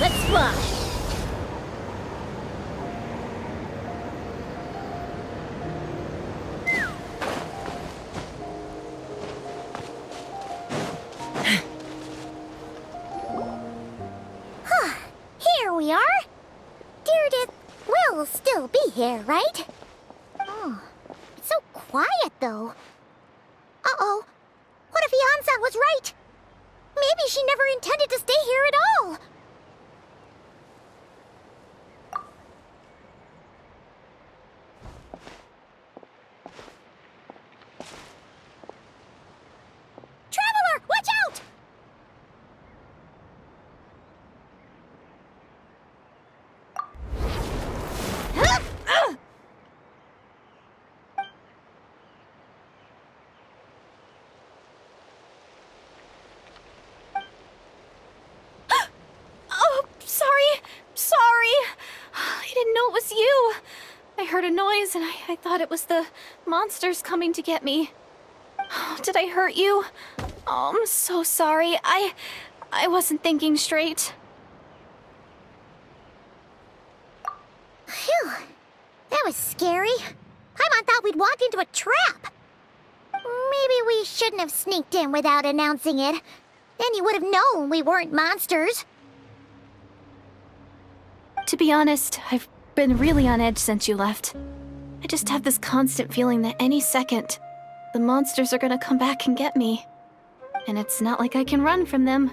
[SPEAKER 2] Let's fly. Here we are. Deirdre will still be here, right? Oh, it's so quiet though. Uh-oh. What if Yansan was right? Maybe she never intended to stay here at all. Traveler, watch out!
[SPEAKER 8] heard a noise and I thought it was the monsters coming to get me. Oh, did I hurt you? Oh, I'm so sorry. I wasn't thinking straight.
[SPEAKER 2] Phew. That was scary. Paimon thought we'd walked into a trap. Maybe we shouldn't have sneaked in without announcing it. Then you would have known we weren't monsters.
[SPEAKER 8] To be honest, I've been really on edge since you left. I just have this constant feeling that any second, the monsters are gonna come back and get me. And it's not like I can run from them.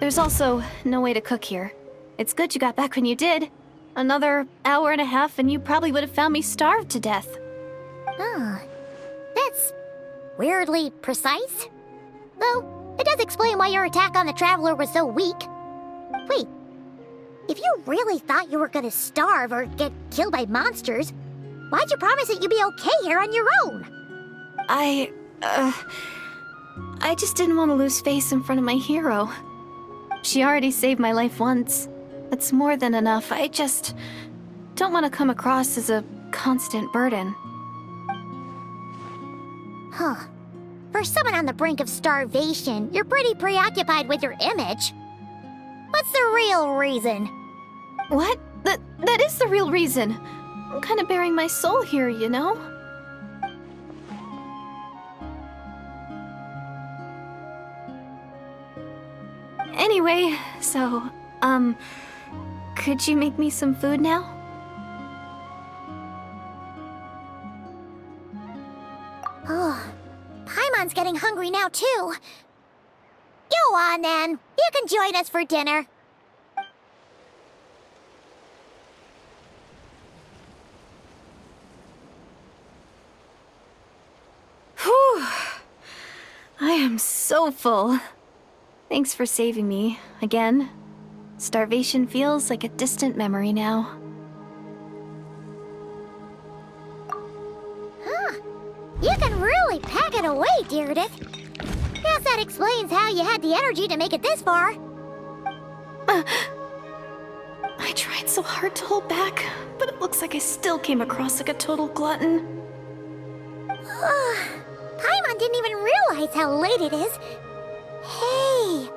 [SPEAKER 8] There's also no way to cook here. It's good you got back when you did. Another hour and a half and you probably would have found me starved to death.
[SPEAKER 2] Oh, that's weirdly precise. Though, it does explain why your attack on the Traveler was so weak. Wait, if you really thought you were gonna starve or get killed by monsters, why'd you promise that you'd be okay here on your own?
[SPEAKER 8] I just didn't want to lose face in front of my hero. She already saved my life once. That's more than enough. I just don't want to come across as a constant burden.
[SPEAKER 2] Huh. For someone on the brink of starvation, you're pretty preoccupied with your image. What's the real reason?
[SPEAKER 8] What? That is the real reason. I'm kind of bearing my soul here, you know? Anyway, so, could you make me some food now?
[SPEAKER 2] Oh, Paimon's getting hungry now, too. Go on, then. You can join us for dinner.
[SPEAKER 8] Whew. I am so full. Thanks for saving me, again. Starvation feels like a distant memory now.
[SPEAKER 2] Huh. You can really pack it away, Deardith. Guess that explains how you had the energy to make it this far.
[SPEAKER 8] I tried so hard to hold back, but it looks like I still came across like a total glutton.
[SPEAKER 2] Paimon didn't even realize how late it is. Hey,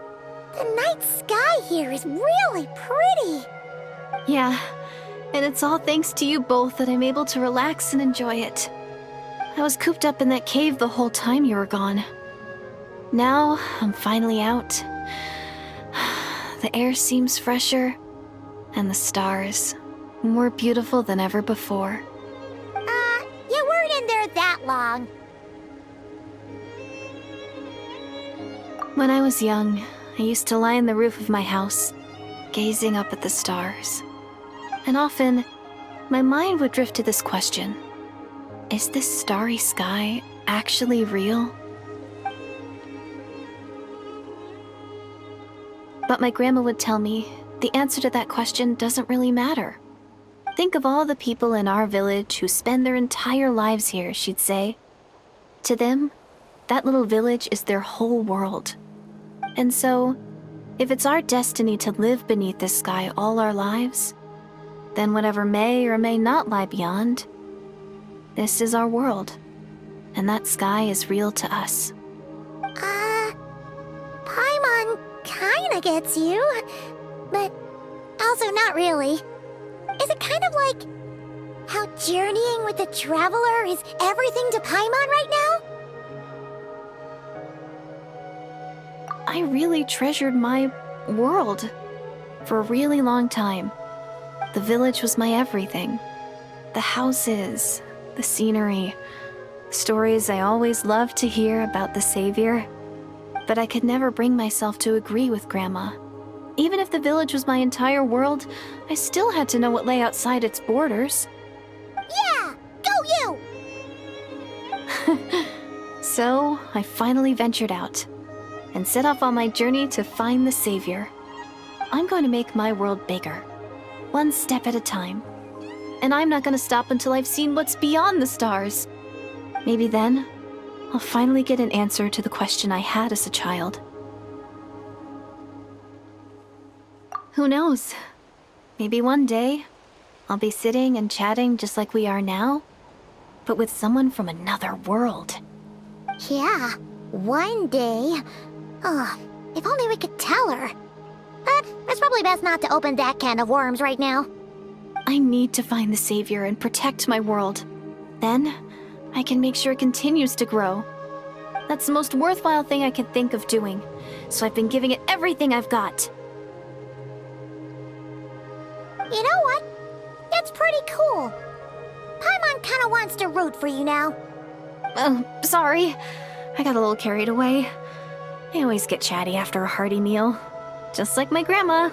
[SPEAKER 2] the night sky here is really pretty.
[SPEAKER 8] Yeah, and it's all thanks to you both that I'm able to relax and enjoy it. I was cooped up in that cave the whole time you were gone. Now, I'm finally out. The air seems fresher, and the stars more beautiful than ever before.
[SPEAKER 2] You weren't in there that long.
[SPEAKER 8] When I was young, I used to lie on the roof of my house, gazing up at the stars. And often, my mind would drift to this question. Is this starry sky actually real? But my grandma would tell me the answer to that question doesn't really matter. Think of all the people in our village who spend their entire lives here, she'd say. To them, that little village is their whole world. And so, if it's our destiny to live beneath this sky all our lives, then whatever may or may not lie beyond, this is our world, and that sky is real to us.
[SPEAKER 2] Paimon kinda gets you, but also not really. Is it kind of like how journeying with the Traveler is everything to Paimon right now?
[SPEAKER 8] I really treasured my world for a really long time. The village was my everything. The houses, the scenery, stories I always loved to hear about the Savior. But I could never bring myself to agree with Grandma. Even if the village was my entire world, I still had to know what lay outside its borders.
[SPEAKER 2] Yeah! Go you!
[SPEAKER 8] So, I finally ventured out and set off on my journey to find the Savior. I'm going to make my world bigger, one step at a time. And I'm not going to stop until I've seen what's beyond the stars. Maybe then, I'll finally get an answer to the question I had as a child. Who knows? Maybe one day, I'll be sitting and chatting just like we are now, but with someone from another world.
[SPEAKER 2] Yeah, one day. Oh, if only we could tell her. But it's probably best not to open that can of worms right now.
[SPEAKER 8] I need to find the Savior and protect my world. Then, I can make sure it continues to grow. That's the most worthwhile thing I could think of doing, so I've been giving it everything I've got.
[SPEAKER 2] You know what? It's pretty cool. Paimon kinda wants to root for you now.
[SPEAKER 8] Oh, sorry. I got a little carried away. I always get chatty after a hearty meal. Just like my grandma.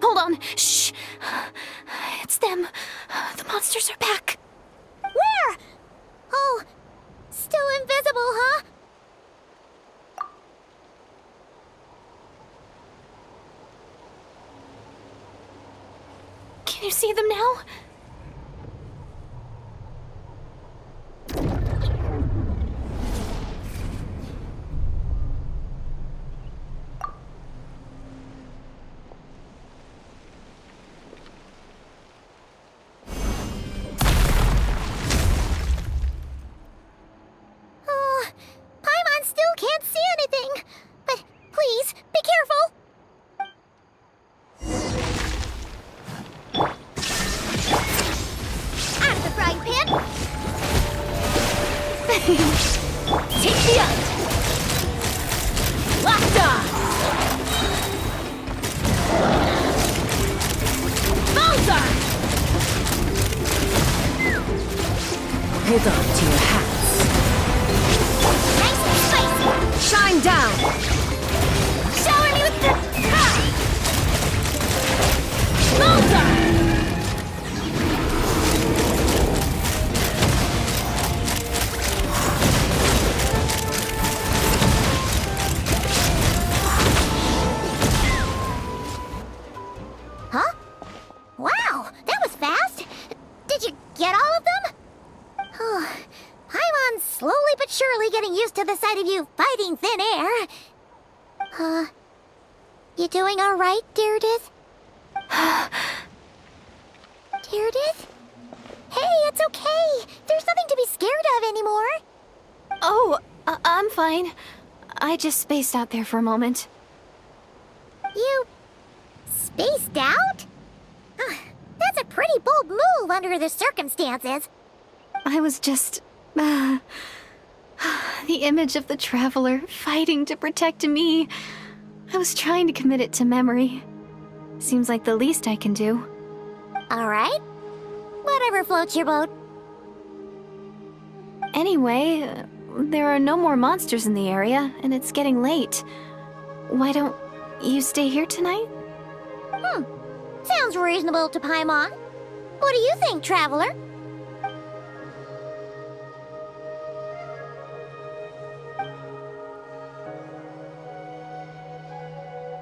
[SPEAKER 8] Hold on. Shh. It's them. The monsters are back.
[SPEAKER 2] Where? Oh, still invisible, huh?
[SPEAKER 8] Can you see them now?
[SPEAKER 2] Oh, Paimon still can't see anything. But please, be careful. Out of the frying pan.
[SPEAKER 3] Take the up! Locked on! Bullseye! Hold on to your hats.
[SPEAKER 2] Nice and spicy.
[SPEAKER 3] Shine down!
[SPEAKER 2] Shower me with the...
[SPEAKER 3] Bullseye!
[SPEAKER 2] Huh? Wow, that was fast. Did you get all of them? Oh, Paimon's slowly but surely getting used to the sight of you fighting thin air. You doing all right, Deirdith? Deirdith? Hey, it's okay. There's nothing to be scared of anymore.
[SPEAKER 8] Oh, I'm fine. I just spaced out there for a moment.
[SPEAKER 2] You... spaced out? That's a pretty bold move under the circumstances.
[SPEAKER 8] I was just... the image of the Traveler fighting to protect me. I was trying to commit it to memory. Seems like the least I can do.
[SPEAKER 2] All right. Whatever floats your boat.
[SPEAKER 8] Anyway, there are no more monsters in the area, and it's getting late. Why don't you stay here tonight?
[SPEAKER 2] Sounds reasonable to Paimon. What do you think, Traveler?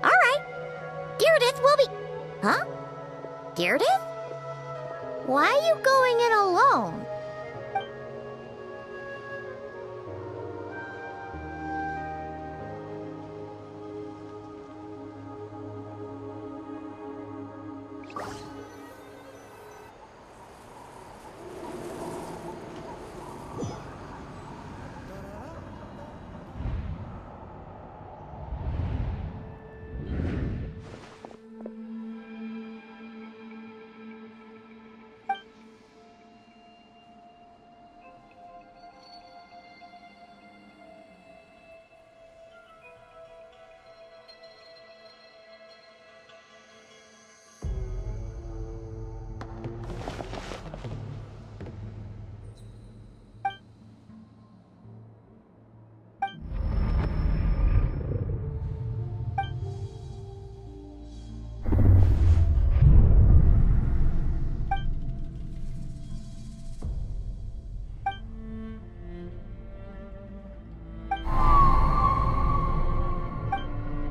[SPEAKER 2] All right. Deirdith will be... Huh? Deirdith? Why are you going in alone?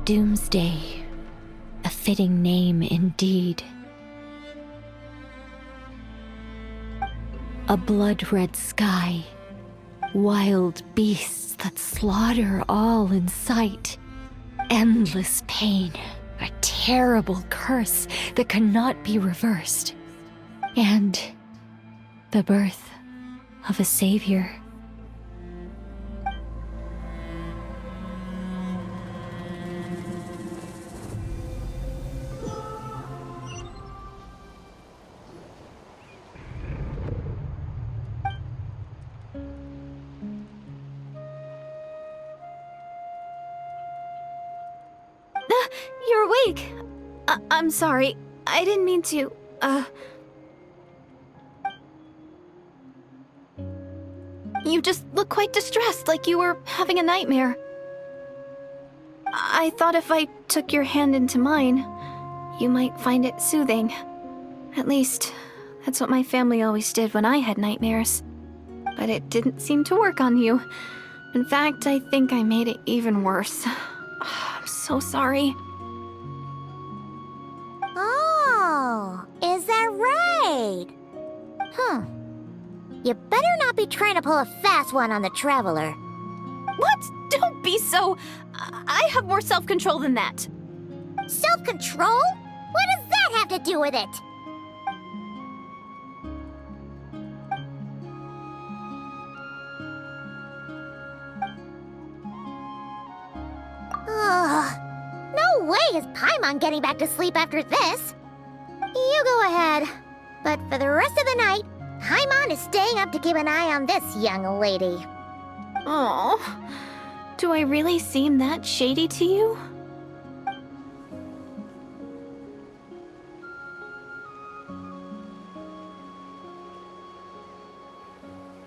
[SPEAKER 10] Doomsday, a fitting name indeed. A blood-red sky, wild beasts that slaughter all in sight. Endless pain, a terrible curse that cannot be reversed. And the birth of a savior.
[SPEAKER 8] You're awake! I'm sorry. I didn't mean to, You just look quite distressed, like you were having a nightmare. I thought if I took your hand into mine, you might find it soothing. At least, that's what my family always did when I had nightmares. But it didn't seem to work on you. In fact, I think I made it even worse. I'm so sorry.
[SPEAKER 2] Oh, is that right? You better not be trying to pull a fast one on the Traveler.
[SPEAKER 8] What? Don't be so... I have more self-control than that.
[SPEAKER 2] Self-control? What does that have to do with it? Ugh. No way is Paimon getting back to sleep after this. You go ahead. But for the rest of the night, Paimon is staying up to keep an eye on this young lady.
[SPEAKER 8] Oh, do I really seem that shady to you?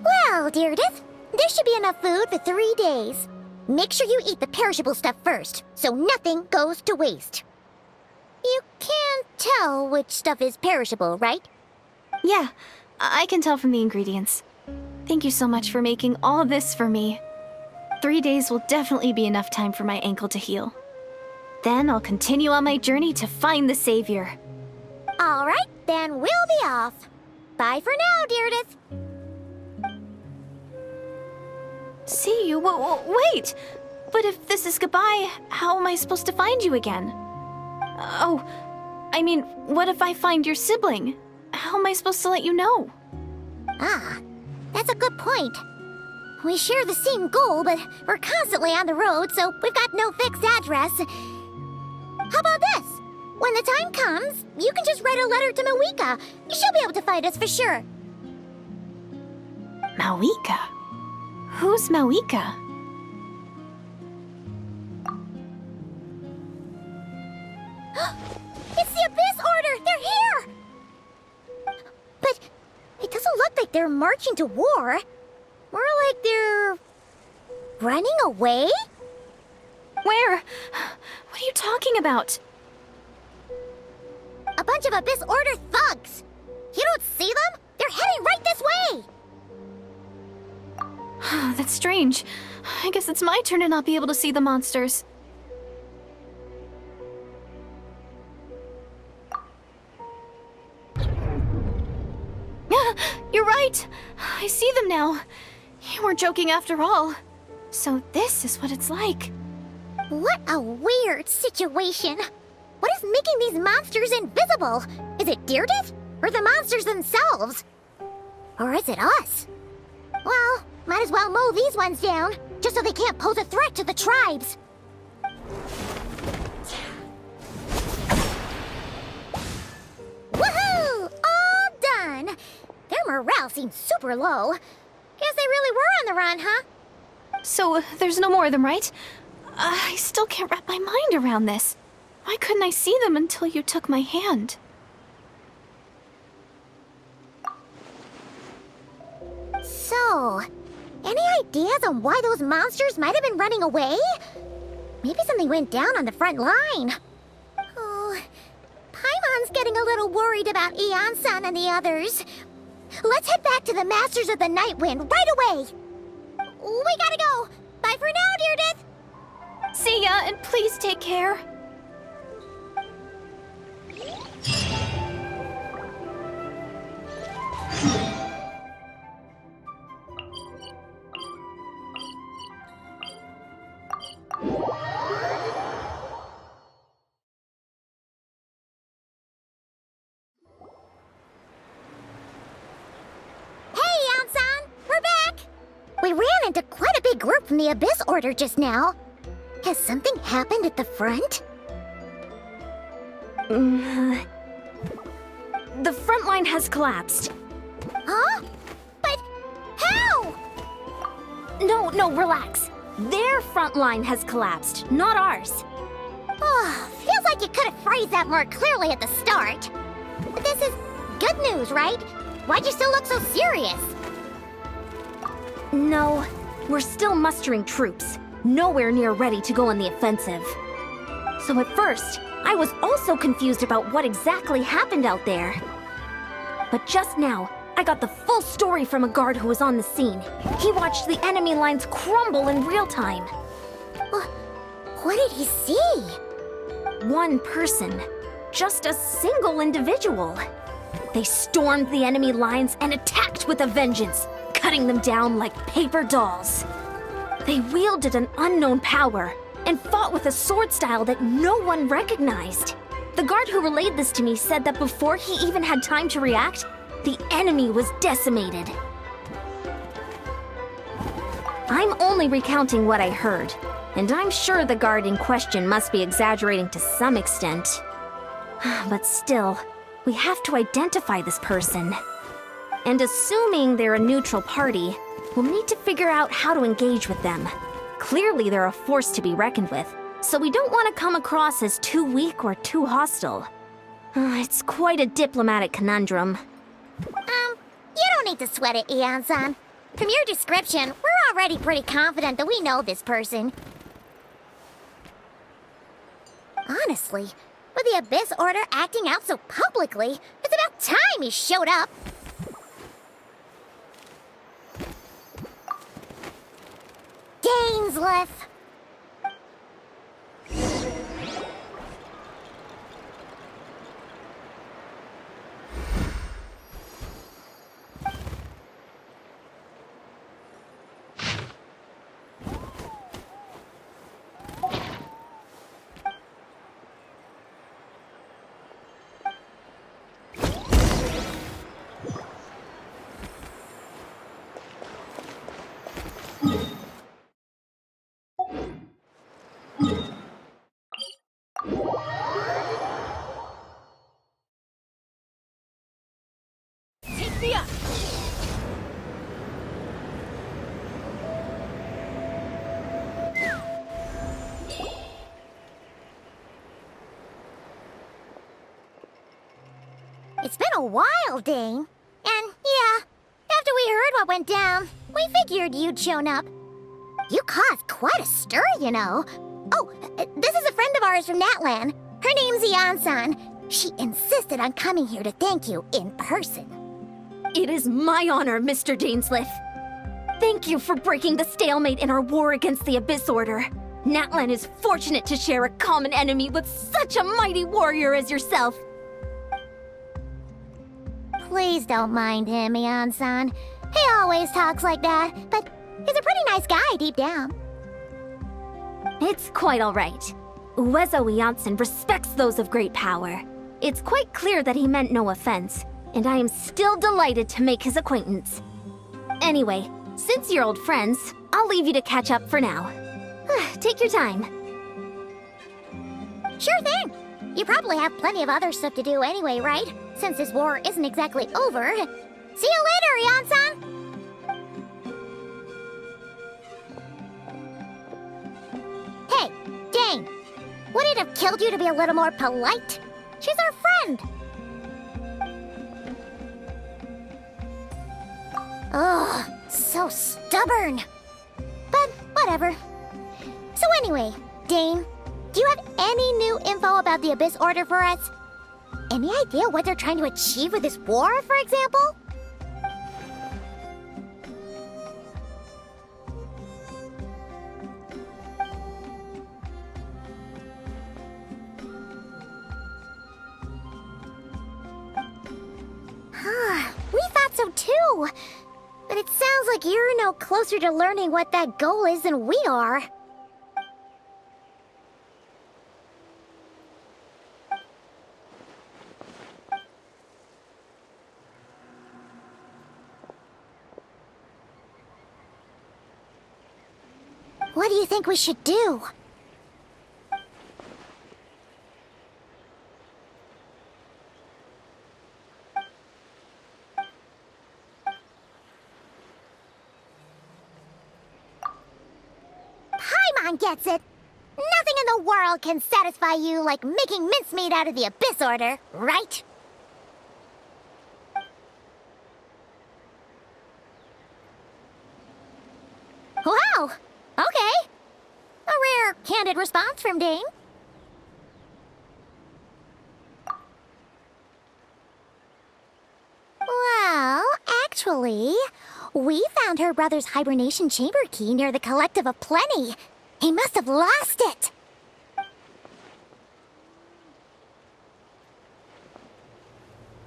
[SPEAKER 2] Well, Deirdith, there should be enough food for 3 days. Make sure you eat the perishable stuff first, so nothing goes to waste. You can't tell which stuff is perishable, right?
[SPEAKER 8] Yeah, I can tell from the ingredients. Thank you so much for making all this for me. 3 days will definitely be enough time for my ankle to heal. Then I'll continue on my journey to find the Savior.
[SPEAKER 2] All right, then we'll be off. Bye for now, Deirdith.
[SPEAKER 8] See you? Wait! But if this is goodbye, how am I supposed to find you again? Oh, I mean, what if I find your sibling? How am I supposed to let you know?
[SPEAKER 2] Ah, that's a good point. We share the same goal, but we're constantly on the road, so we've got no fixed address. How about this? When the time comes, you can just write a letter to Mawika. She'll be able to find us for sure.
[SPEAKER 8] Mawika? Who's Mawika?
[SPEAKER 2] It's the Abyss Order! They're here! But it doesn't look like they're marching to war. More like they're... running away?
[SPEAKER 8] Where? What are you talking about?
[SPEAKER 2] A bunch of Abyss Order thugs! You don't see them? They're heading right this way!
[SPEAKER 8] That's strange. I guess it's my turn to not be able to see the monsters. You're right! I see them now. You weren't joking after all. So this is what it's like.
[SPEAKER 2] What a weird situation. What is making these monsters invisible? Is it Deirdith? Or the monsters themselves? Or is it us? Well, might as well mow these ones down, just so they can't pose a threat to the tribes. Woohoo! All done! Their morale seems super low. Guess they really were on the run, huh?
[SPEAKER 8] So there's no more of them, right? I still can't wrap my mind around this. Why couldn't I see them until you took my hand?
[SPEAKER 2] So, any ideas on why those monsters might have been running away? Maybe something went down on the front line. Oh, Paimon's getting a little worried about Eon-san and the others. Let's head back to the Masters of the Night Wind right away. We gotta go. Bye for now, Deirdith.
[SPEAKER 8] See ya, and please take care.
[SPEAKER 2] Hey, Yansan! We're back! We ran into quite a big group from the Abyss Order just now. Has something happened at the front?
[SPEAKER 1] The front line has collapsed.
[SPEAKER 2] Huh? But how?
[SPEAKER 1] No, relax. Their front line has collapsed, not ours.
[SPEAKER 2] Oh, feels like you could have phrased that more clearly at the start. But this is good news, right? Why'd you still look so serious?
[SPEAKER 1] No, we're still mustering troops. Nowhere near ready to go on the offensive. So at first, I was also confused about what exactly happened out there. But just now, I got the full story from a guard who was on the scene. He watched the enemy lines crumble in real time.
[SPEAKER 2] What did he see?
[SPEAKER 1] One person. Just a single individual. They stormed the enemy lines and attacked with a vengeance, cutting them down like paper dolls. They wielded an unknown power and fought with a sword style that no one recognized. The guard who relayed this to me said that before he even had time to react, the enemy was decimated. I'm only recounting what I heard, and I'm sure the guard in question must be exaggerating to some extent. But still, we have to identify this person. And assuming they're a neutral party, we'll need to figure out how to engage with them. Clearly they're a force to be reckoned with, so we don't want to come across as too weak or too hostile. It's quite a diplomatic conundrum.
[SPEAKER 2] You don't need to sweat it, Ian-san. From your description, we're already pretty confident that we know this person. Honestly, with the Abyss Order acting out so publicly, it's about time he showed up. Dainsleif! It's been a while, Dane. And yeah, after we heard what went down, we figured you'd shown up. You caused quite a stir, you know. Oh, this is a friend of ours from Natlan. Her name's Ian-san. She insisted on coming here to thank you in person.
[SPEAKER 1] It is my honor, Mr. Dainsleif. Thank you for breaking the stalemate in our war against the Abyss Order. Natlan is fortunate to share a common enemy with such a mighty warrior as yourself.
[SPEAKER 2] Please don't mind him, Ian-san. He always talks like that, but he's a pretty nice guy deep down.
[SPEAKER 1] It's quite all right. Uezo Iansan respects those of great power. It's quite clear that he meant no offense, and I am still delighted to make his acquaintance. Anyway, since you're old friends, I'll leave you to catch up for now. Take your time.
[SPEAKER 2] Sure thing. You probably have plenty of other stuff to do anyway, right? Since this war isn't exactly over. See you later, Ian-san! Hey, Dane! Would it have killed you to be a little more polite? She's our friend! Ugh, so stubborn. But whatever. So anyway, Dane, do you have any new info about the Abyss Order for us? Any idea what they're trying to achieve with this war, for example? We thought so too. But it sounds like you're no closer to learning what that goal is than we are. What do you think we should do? Paimon gets it. Nothing in the world can satisfy you like making mincemeat out of the Abyss Order, right? Wow! Okay. A rare, candid response from Dane. Well, actually, we found her brother's hibernation chamber key near the Collective of Plenty. He must have lost it.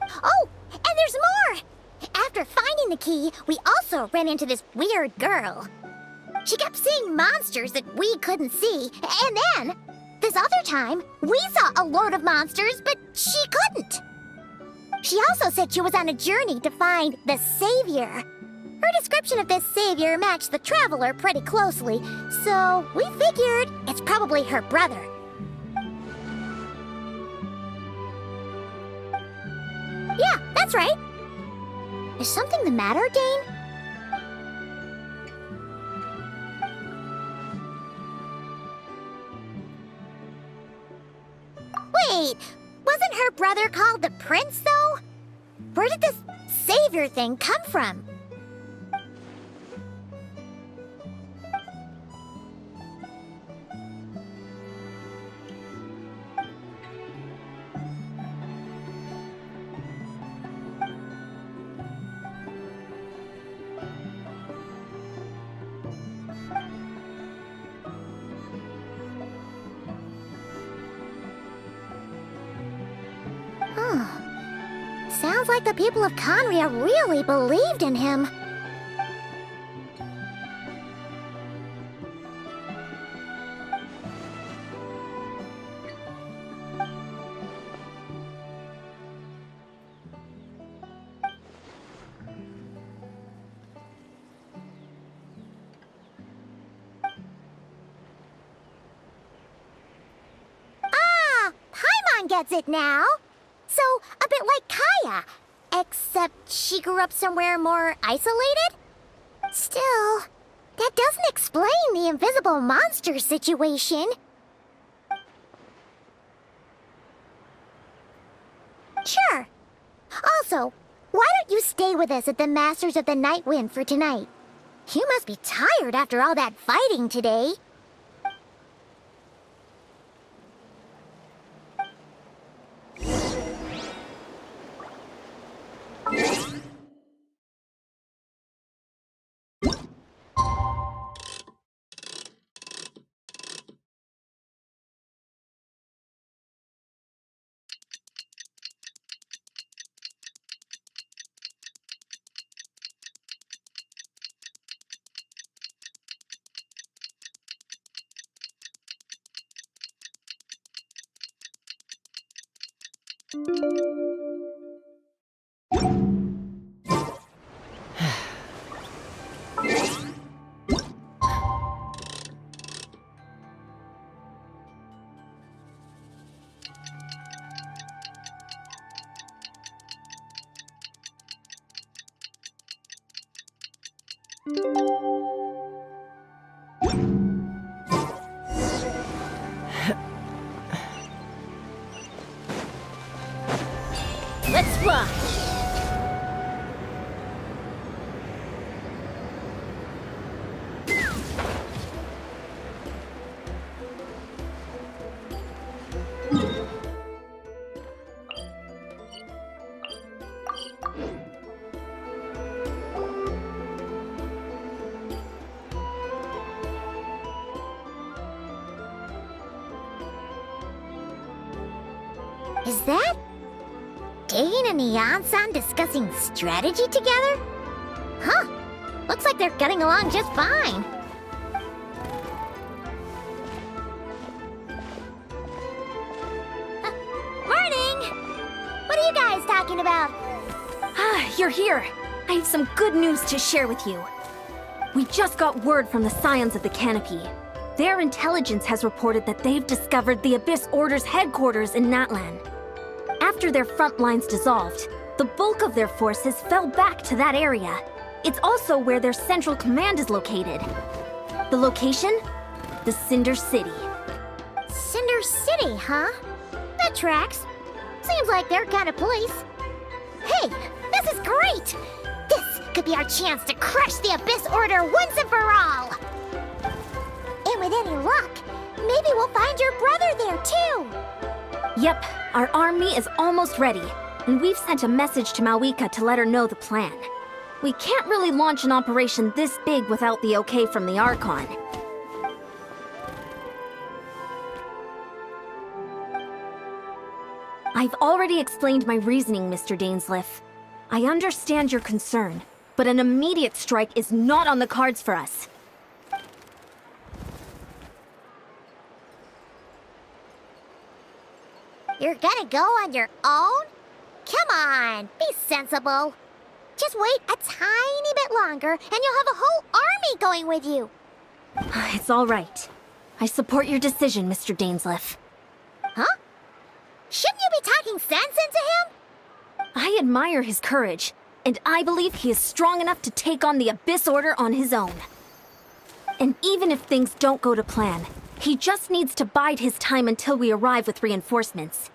[SPEAKER 2] Oh, and there's more! After finding the key, we also ran into this weird girl. She kept seeing monsters that we couldn't see, and then, this other time, we saw a load of monsters, but she couldn't. She also said she was on a journey to find the Savior. Her description of this Savior matched the Traveler pretty closely, so we figured it's probably her brother. Yeah, that's right. Is something the matter, Dane? Wait, wasn't her brother called the Prince, though? Where did this Savior thing come from? Sounds like the people of Conria really believed in him. Ah, Paimon gets it now. So, a bit like Kaya, except she grew up somewhere more isolated? Still, that doesn't explain the invisible monster situation. Sure. Also, why don't you stay with us at the Masters of the Night Wind for tonight? You must be tired after all that fighting today. Let's fly! Is that Dane and Neon-san discussing strategy together? Huh. Looks like they're getting along just fine. Morning! What are you guys talking about?
[SPEAKER 5] Ah, you're here. I have some good news to share with you.
[SPEAKER 1] We just got word from the Scions of the Canopy. Their intelligence has reported that they've discovered the Abyss Order's headquarters in Natlan. After their front lines dissolved, the bulk of their forces fell back to that area. It's also where their central command is located. The location? The Cinder City.
[SPEAKER 2] Cinder City, huh? That tracks. Seems like their kind of place. Hey, this is great! This could be our chance to crush the Abyss Order once and for all! And with any luck, maybe we'll find your brother there too!
[SPEAKER 1] Yep, our army is almost ready, and we've sent a message to Malwika to let her know the plan. We can't really launch an operation this big without the okay from the Archon. I've already explained my reasoning, Mr. Dainsleif. I understand your concern, but an immediate strike is not on the cards for us.
[SPEAKER 2] You're gonna go on your own? Come on, be sensible. Just wait a tiny bit longer and you'll have a whole army going with you.
[SPEAKER 1] It's all right. I support your decision, Mr. Dainsleif.
[SPEAKER 2] Huh? Shouldn't you be talking sense into him?
[SPEAKER 1] I admire his courage, and I believe he is strong enough to take on the Abyss Order on his own. And even if things don't go to plan, he just needs to bide his time until we arrive with reinforcements.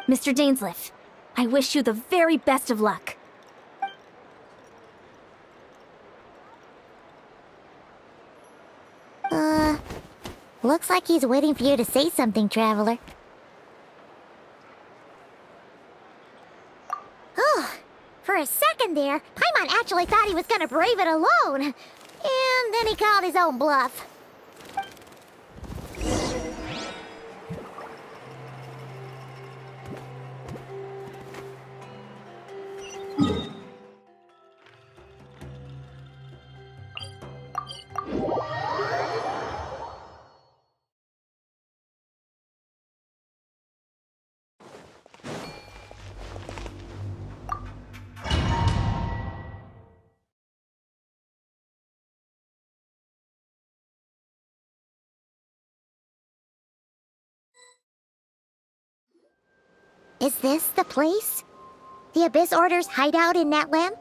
[SPEAKER 1] Mr. Dainsleif, I wish you the very best of luck.
[SPEAKER 2] Looks like he's waiting for you to say something, Traveler. Oh, for a second there, Paimon actually thought he was gonna brave it alone. And then he called his own bluff. Is this the place? The Abyss Order's hideout in Natlan?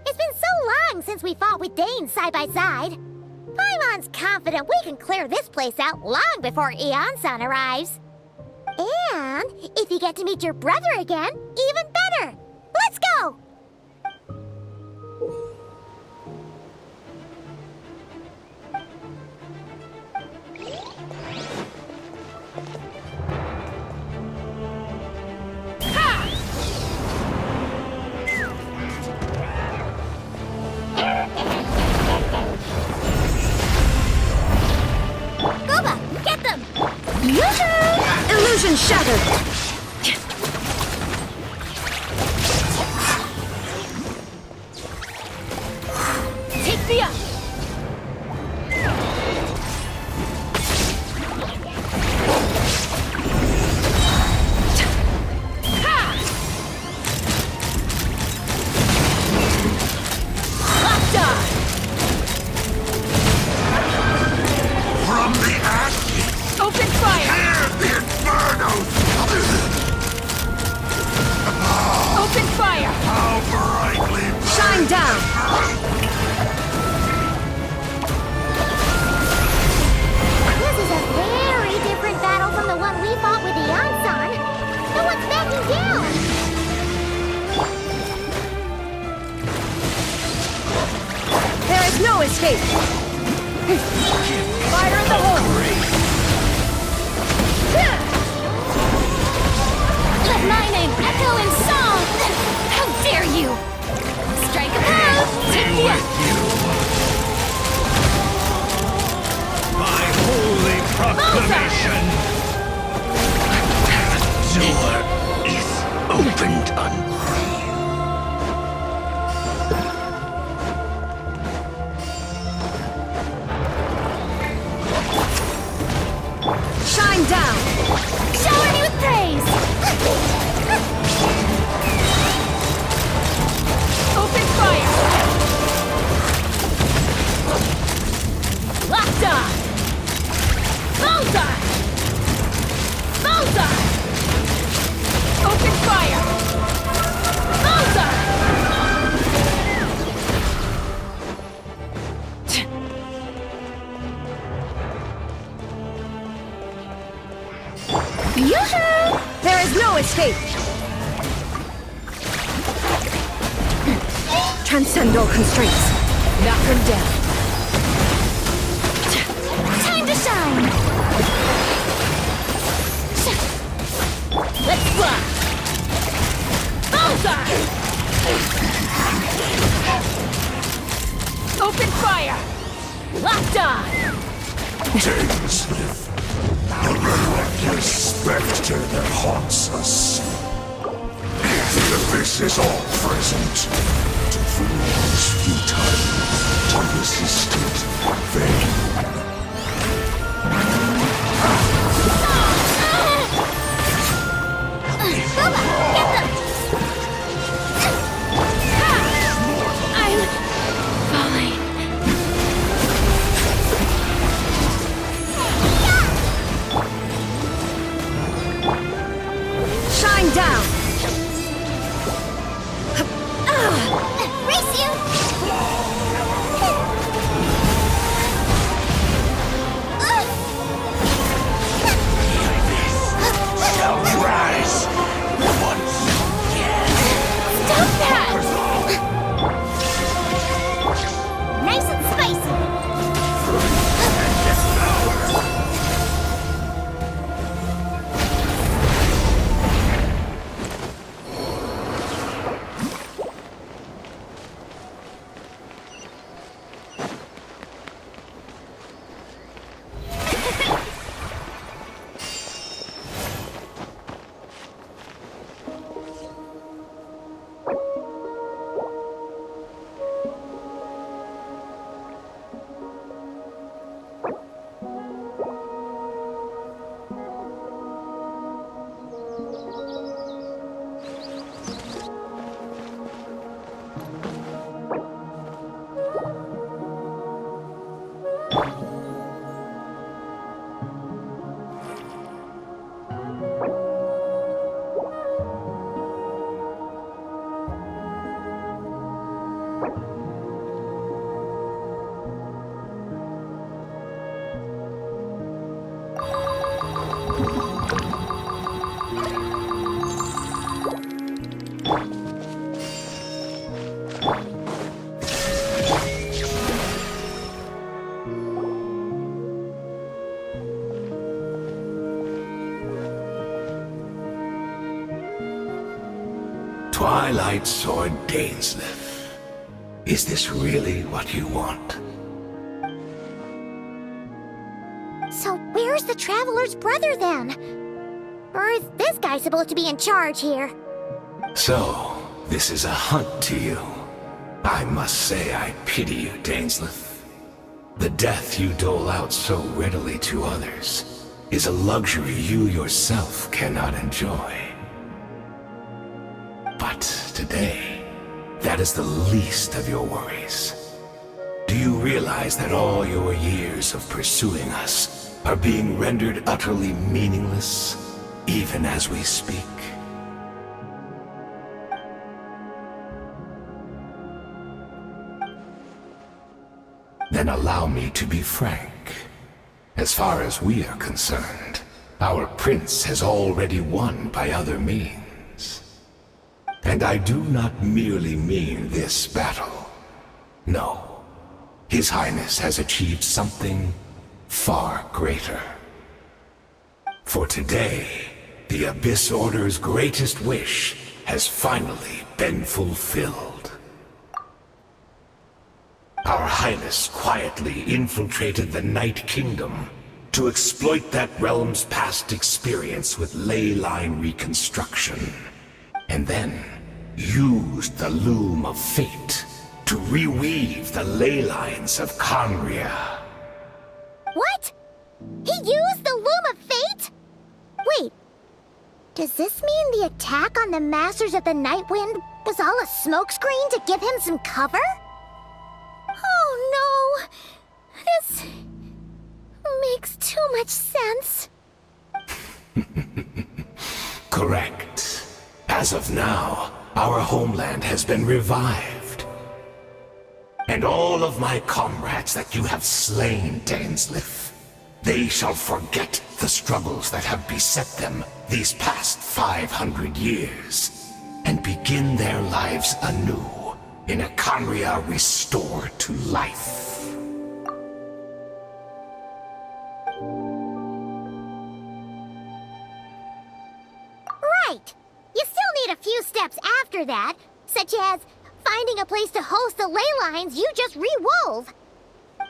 [SPEAKER 2] It's been so long since we fought with Dane side by side. Paimon's confident we can clear this place out long before Eon-san arrives. And if you get to meet your brother again, even better! Let's go! Gooba, get them!
[SPEAKER 3] Illusion shattered!
[SPEAKER 5] Take the up!
[SPEAKER 7] From the ashes,
[SPEAKER 5] Open fire!
[SPEAKER 7] hear the inferno of the
[SPEAKER 3] Yoo-hoo! There is no escape! Transcend all constraints. Knock them down.
[SPEAKER 2] Time to shine!
[SPEAKER 3] Let's fly! Bullseye! Open fire! Locked on!
[SPEAKER 7] Dainsleif, the relentless specter that haunts us. The abyss is all present. To flee is futile, to resist it, vain.
[SPEAKER 3] Shine down!
[SPEAKER 2] Race you!
[SPEAKER 7] Shall rise once again.
[SPEAKER 2] Stop that! Nice and spicy!
[SPEAKER 7] Twilight Sword Dainsleif, is this really what you want?
[SPEAKER 2] So where's the Traveler's brother then? Or is this guy supposed to be in charge here?
[SPEAKER 7] So, this is a hunt to you. I must say I pity you, Dainsleif. The death you dole out so readily to others is a luxury you yourself cannot enjoy. But today, that is the least of your worries. Do you realize that all your years of pursuing us are being rendered utterly meaningless, even as we speak? Then allow me to be frank. As far as we are concerned, our prince has already won by other means. And I do not merely mean this battle. No. His Highness has achieved something far greater. For today, the Abyss Order's greatest wish has finally been fulfilled. Our Highness quietly infiltrated the Night Kingdom to exploit that realm's past experience with ley line reconstruction, and then used the Loom of Fate to reweave the ley lines of Conria.
[SPEAKER 2] What? He used the Loom of Fate? Wait, does this mean the attack on the Masters of the Night Wind was all a smokescreen to give him some cover? Oh no! This makes too much sense.
[SPEAKER 7] Correct. As of now, our homeland has been revived. And all of my comrades that you have slain, Dainsleif, They shall forget the struggles that have beset them these past 500 years, and begin their lives anew in a Canria restored to life.
[SPEAKER 2] Right! You still need a few steps after that, such as finding a place to host the ley lines you just re-wove.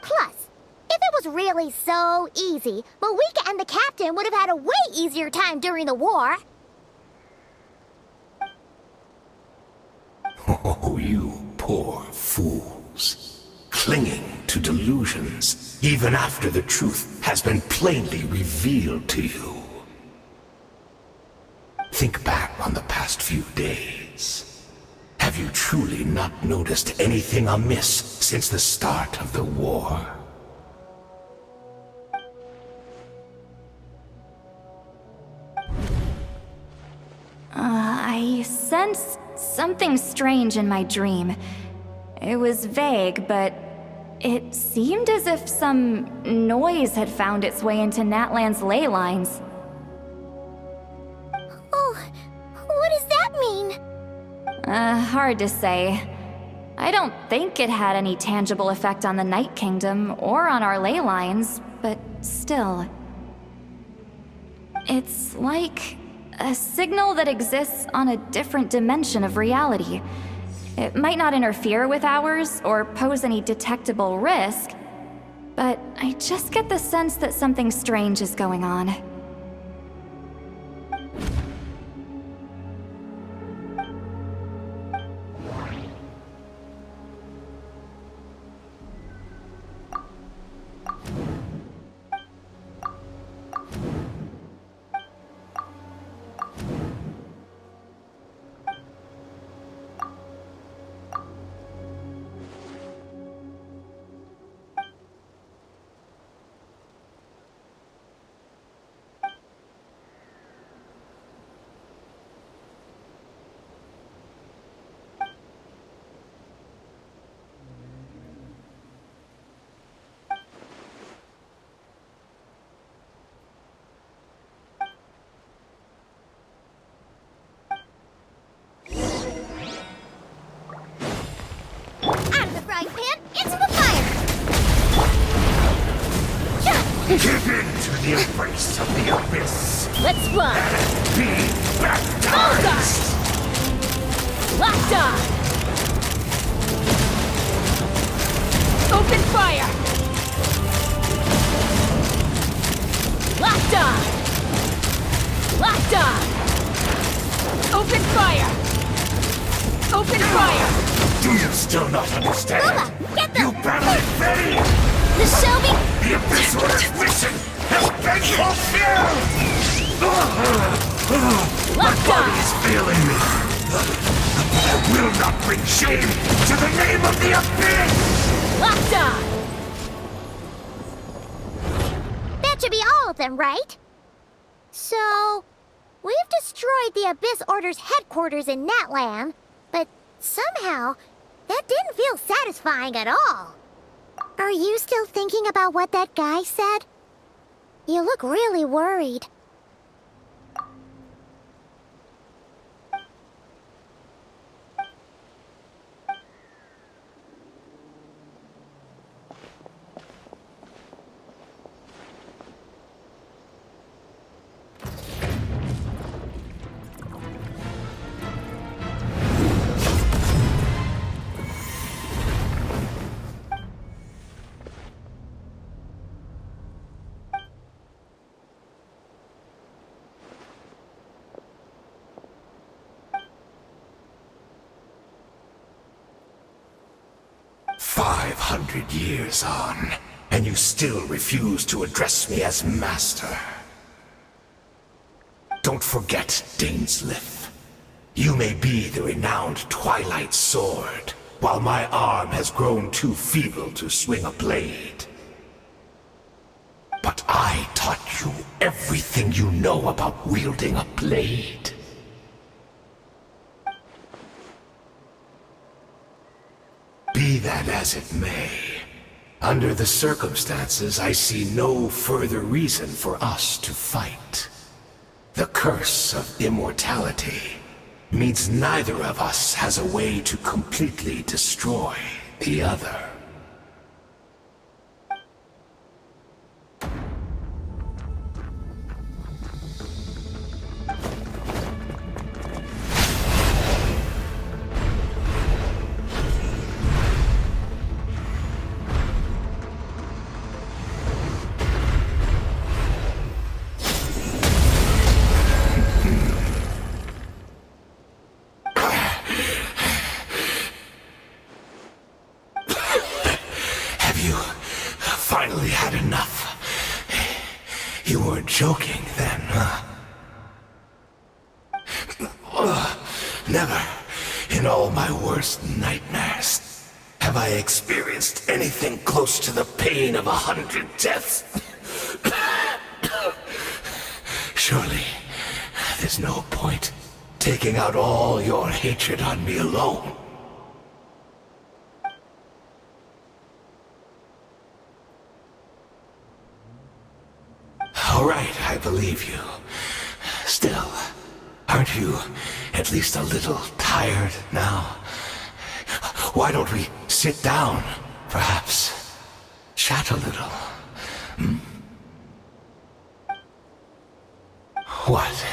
[SPEAKER 2] Plus, if it was really so easy, Moeka and the captain would have had a way easier time during the war.
[SPEAKER 7] Oh, you poor fools. Clinging to delusions, even after the truth has been plainly revealed to you. Think back on the past few days. Have you truly not noticed anything amiss since the start of the war?
[SPEAKER 5] I sensed something strange in my dream. It was vague, but it seemed as if some noise had found its way into Natlan's ley lines.
[SPEAKER 2] Oh, what does that mean?
[SPEAKER 5] Hard to say. I don't think it had any tangible effect on the Night Kingdom or on our ley lines, but still. It's like a signal that exists on a different dimension of reality. It might not interfere with ours or pose any detectable risk, but I just get the sense that something strange is going on.
[SPEAKER 7] Give in to the embrace of the abyss.
[SPEAKER 10] Let's fly!
[SPEAKER 7] Be baptized!
[SPEAKER 10] Locked on! Open fire! Locked on! Locked on! Open fire! Open fire!
[SPEAKER 7] Do you still not understand?
[SPEAKER 2] Bubba, get the...
[SPEAKER 7] You battle ready!
[SPEAKER 2] The Shelby...
[SPEAKER 7] The Abyss Order's mission has been fulfilled!
[SPEAKER 10] Locked
[SPEAKER 7] My body
[SPEAKER 10] on!
[SPEAKER 7] is failing me. I will not bring shame to the name of the Abyss!
[SPEAKER 10] Locked on!
[SPEAKER 2] That should be all of them, right? So... we've destroyed the Abyss Order's headquarters in Natlan, but somehow, that didn't feel satisfying at all. Are you still thinking about what that guy said? You look really worried.
[SPEAKER 7] Years on, and you still refuse to address me as master. Don't forget, Daneslith. You may be the renowned Twilight Sword, while my arm has grown too feeble to swing a blade. But I taught you everything you know about wielding a blade. Be that as it may, Under the circumstances, I see no further reason for us to fight. The curse of immortality means neither of us has a way to completely destroy the other. Finally had enough. You weren't joking then, huh? Never, in all my worst nightmares, have I experienced anything close to the pain of 100 deaths. Surely, there's no point taking out all your hatred on me alone. All right, I believe you. Still, aren't you at least a little tired now? Why don't we sit down, perhaps? Chat a little. Hmm? What?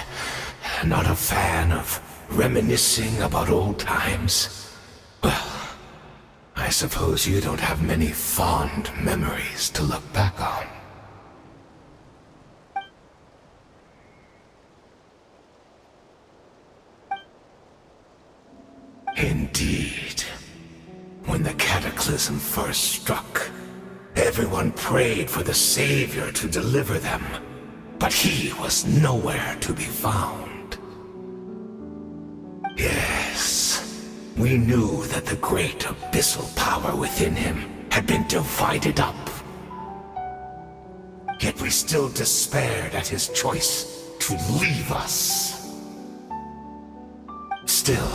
[SPEAKER 7] Not a fan of reminiscing about old times? Well, I suppose you don't have many fond memories to look back on. Indeed. When the cataclysm first struck, everyone prayed for the Savior to deliver them, but he was nowhere to be found. Yes, we knew that the great abyssal power within him had been divided up. Yet we still despaired at his choice to leave us. Still,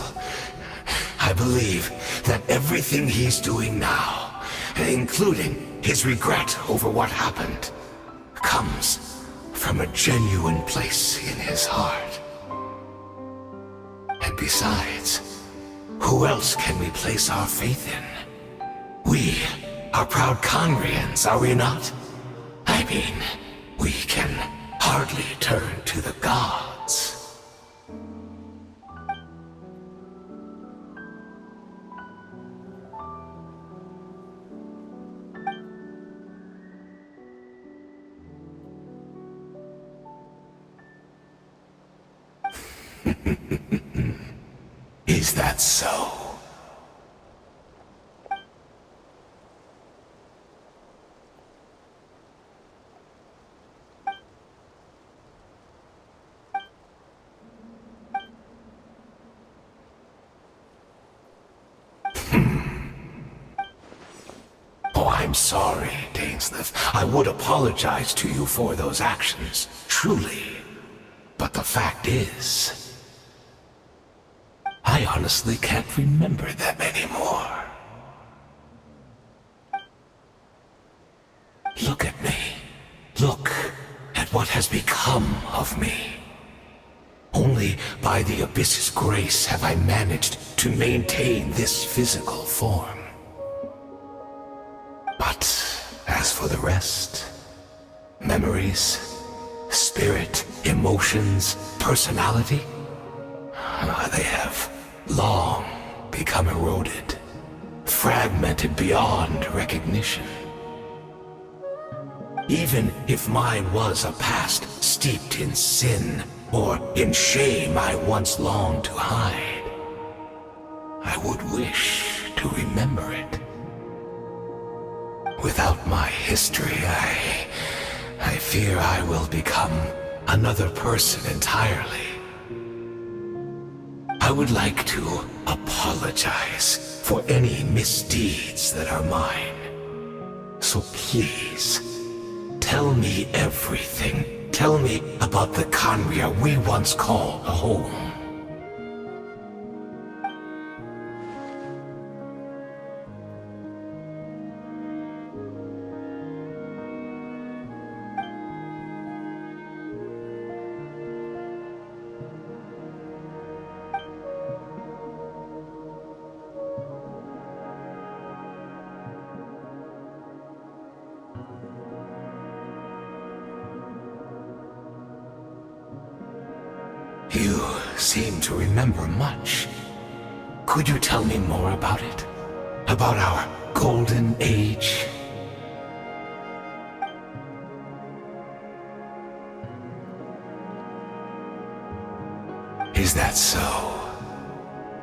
[SPEAKER 7] I believe that everything he's doing now, including his regret over what happened, comes from a genuine place in his heart. And besides, who else can we place our faith in? We are proud Conrians, are we not? I mean, we can hardly turn to the gods. Is that so? Oh, I'm sorry, Dainsleif. I would apologize to you for those actions, truly. But the fact is, I honestly can't remember them anymore. Look at me. Look at what has become of me. Only by the Abyss's grace have I managed to maintain this physical form. But as for the rest, memories, spirit, emotions, personality, they have long become eroded, fragmented beyond recognition. Even if mine was a past steeped in sin or in shame I once longed to hide, I would wish to remember it. Without my history, I fear I will become another person entirely. I would like to apologize for any misdeeds that are mine. So please, tell me everything. Tell me about the Conria we once called home. seem to remember much. Could you tell me more about it? About our golden age? Is that so?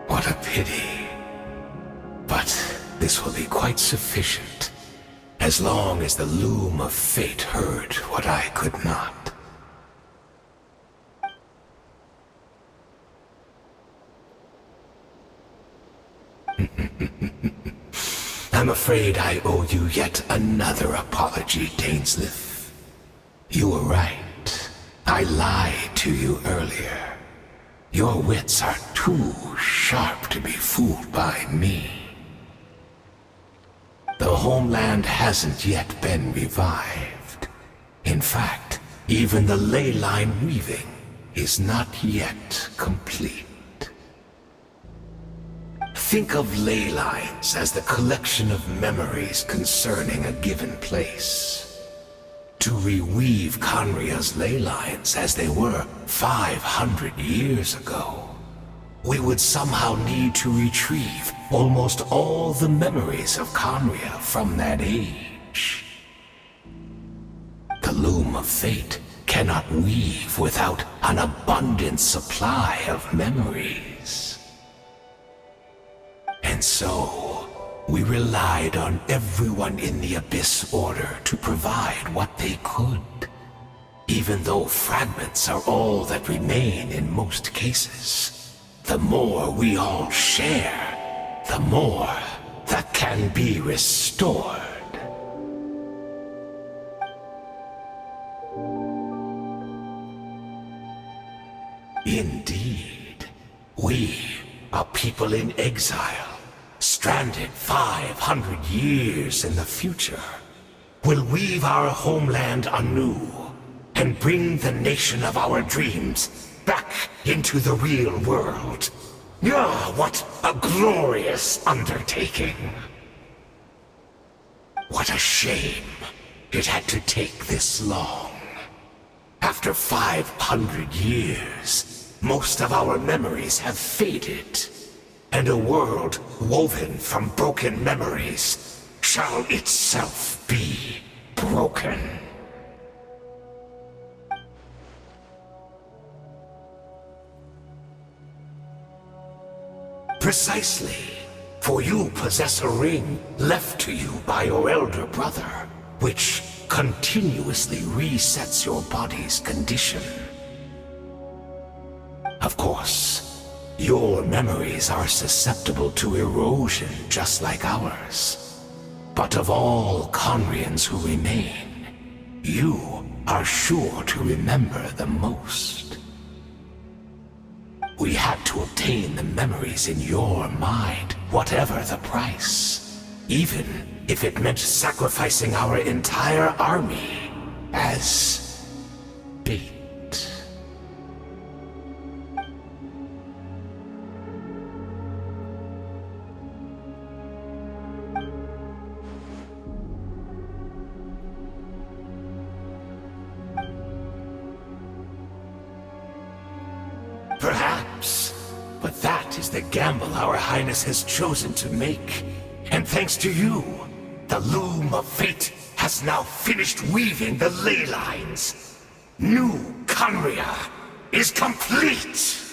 [SPEAKER 7] What a pity. But this will be quite sufficient, as long as the loom of fate heard what I could not. I'm afraid I owe you yet another apology, Dainsleif. You were right. I lied to you earlier. Your wits are too sharp to be fooled by me. The homeland hasn't yet been revived. In fact, even the ley line weaving is not yet complete. Think of ley lines as the collection of memories concerning a given place. To reweave Conria's ley lines as they were 500 years ago, we would somehow need to retrieve almost all the memories of Conria from that age. The loom of fate cannot weave without an abundant supply of memories. And so, we relied on everyone in the Abyss Order to provide what they could. Even though fragments are all that remain in most cases, the more we all share, the more that can be restored. Indeed, we, a people in exile, stranded 500 years in the future, will weave our homeland anew and bring the nation of our dreams back into the real world. Ah, what a glorious undertaking! What a shame it had to take this long. After 500 years, most of our memories have faded, and a world woven from broken memories shall itself be broken. Precisely, for you possess a ring left to you by your elder brother, which continuously resets your body's condition. Of course, your memories are susceptible to erosion just like ours. But of all Conrians who remain, you are sure to remember the most. We had to obtain the memories in your mind, whatever the price. Even if it meant sacrificing our entire army as bait. Perhaps, but that is the gamble our Highness has chosen to make. And thanks to you, the loom of fate has now finished weaving the ley lines. New Conria is complete!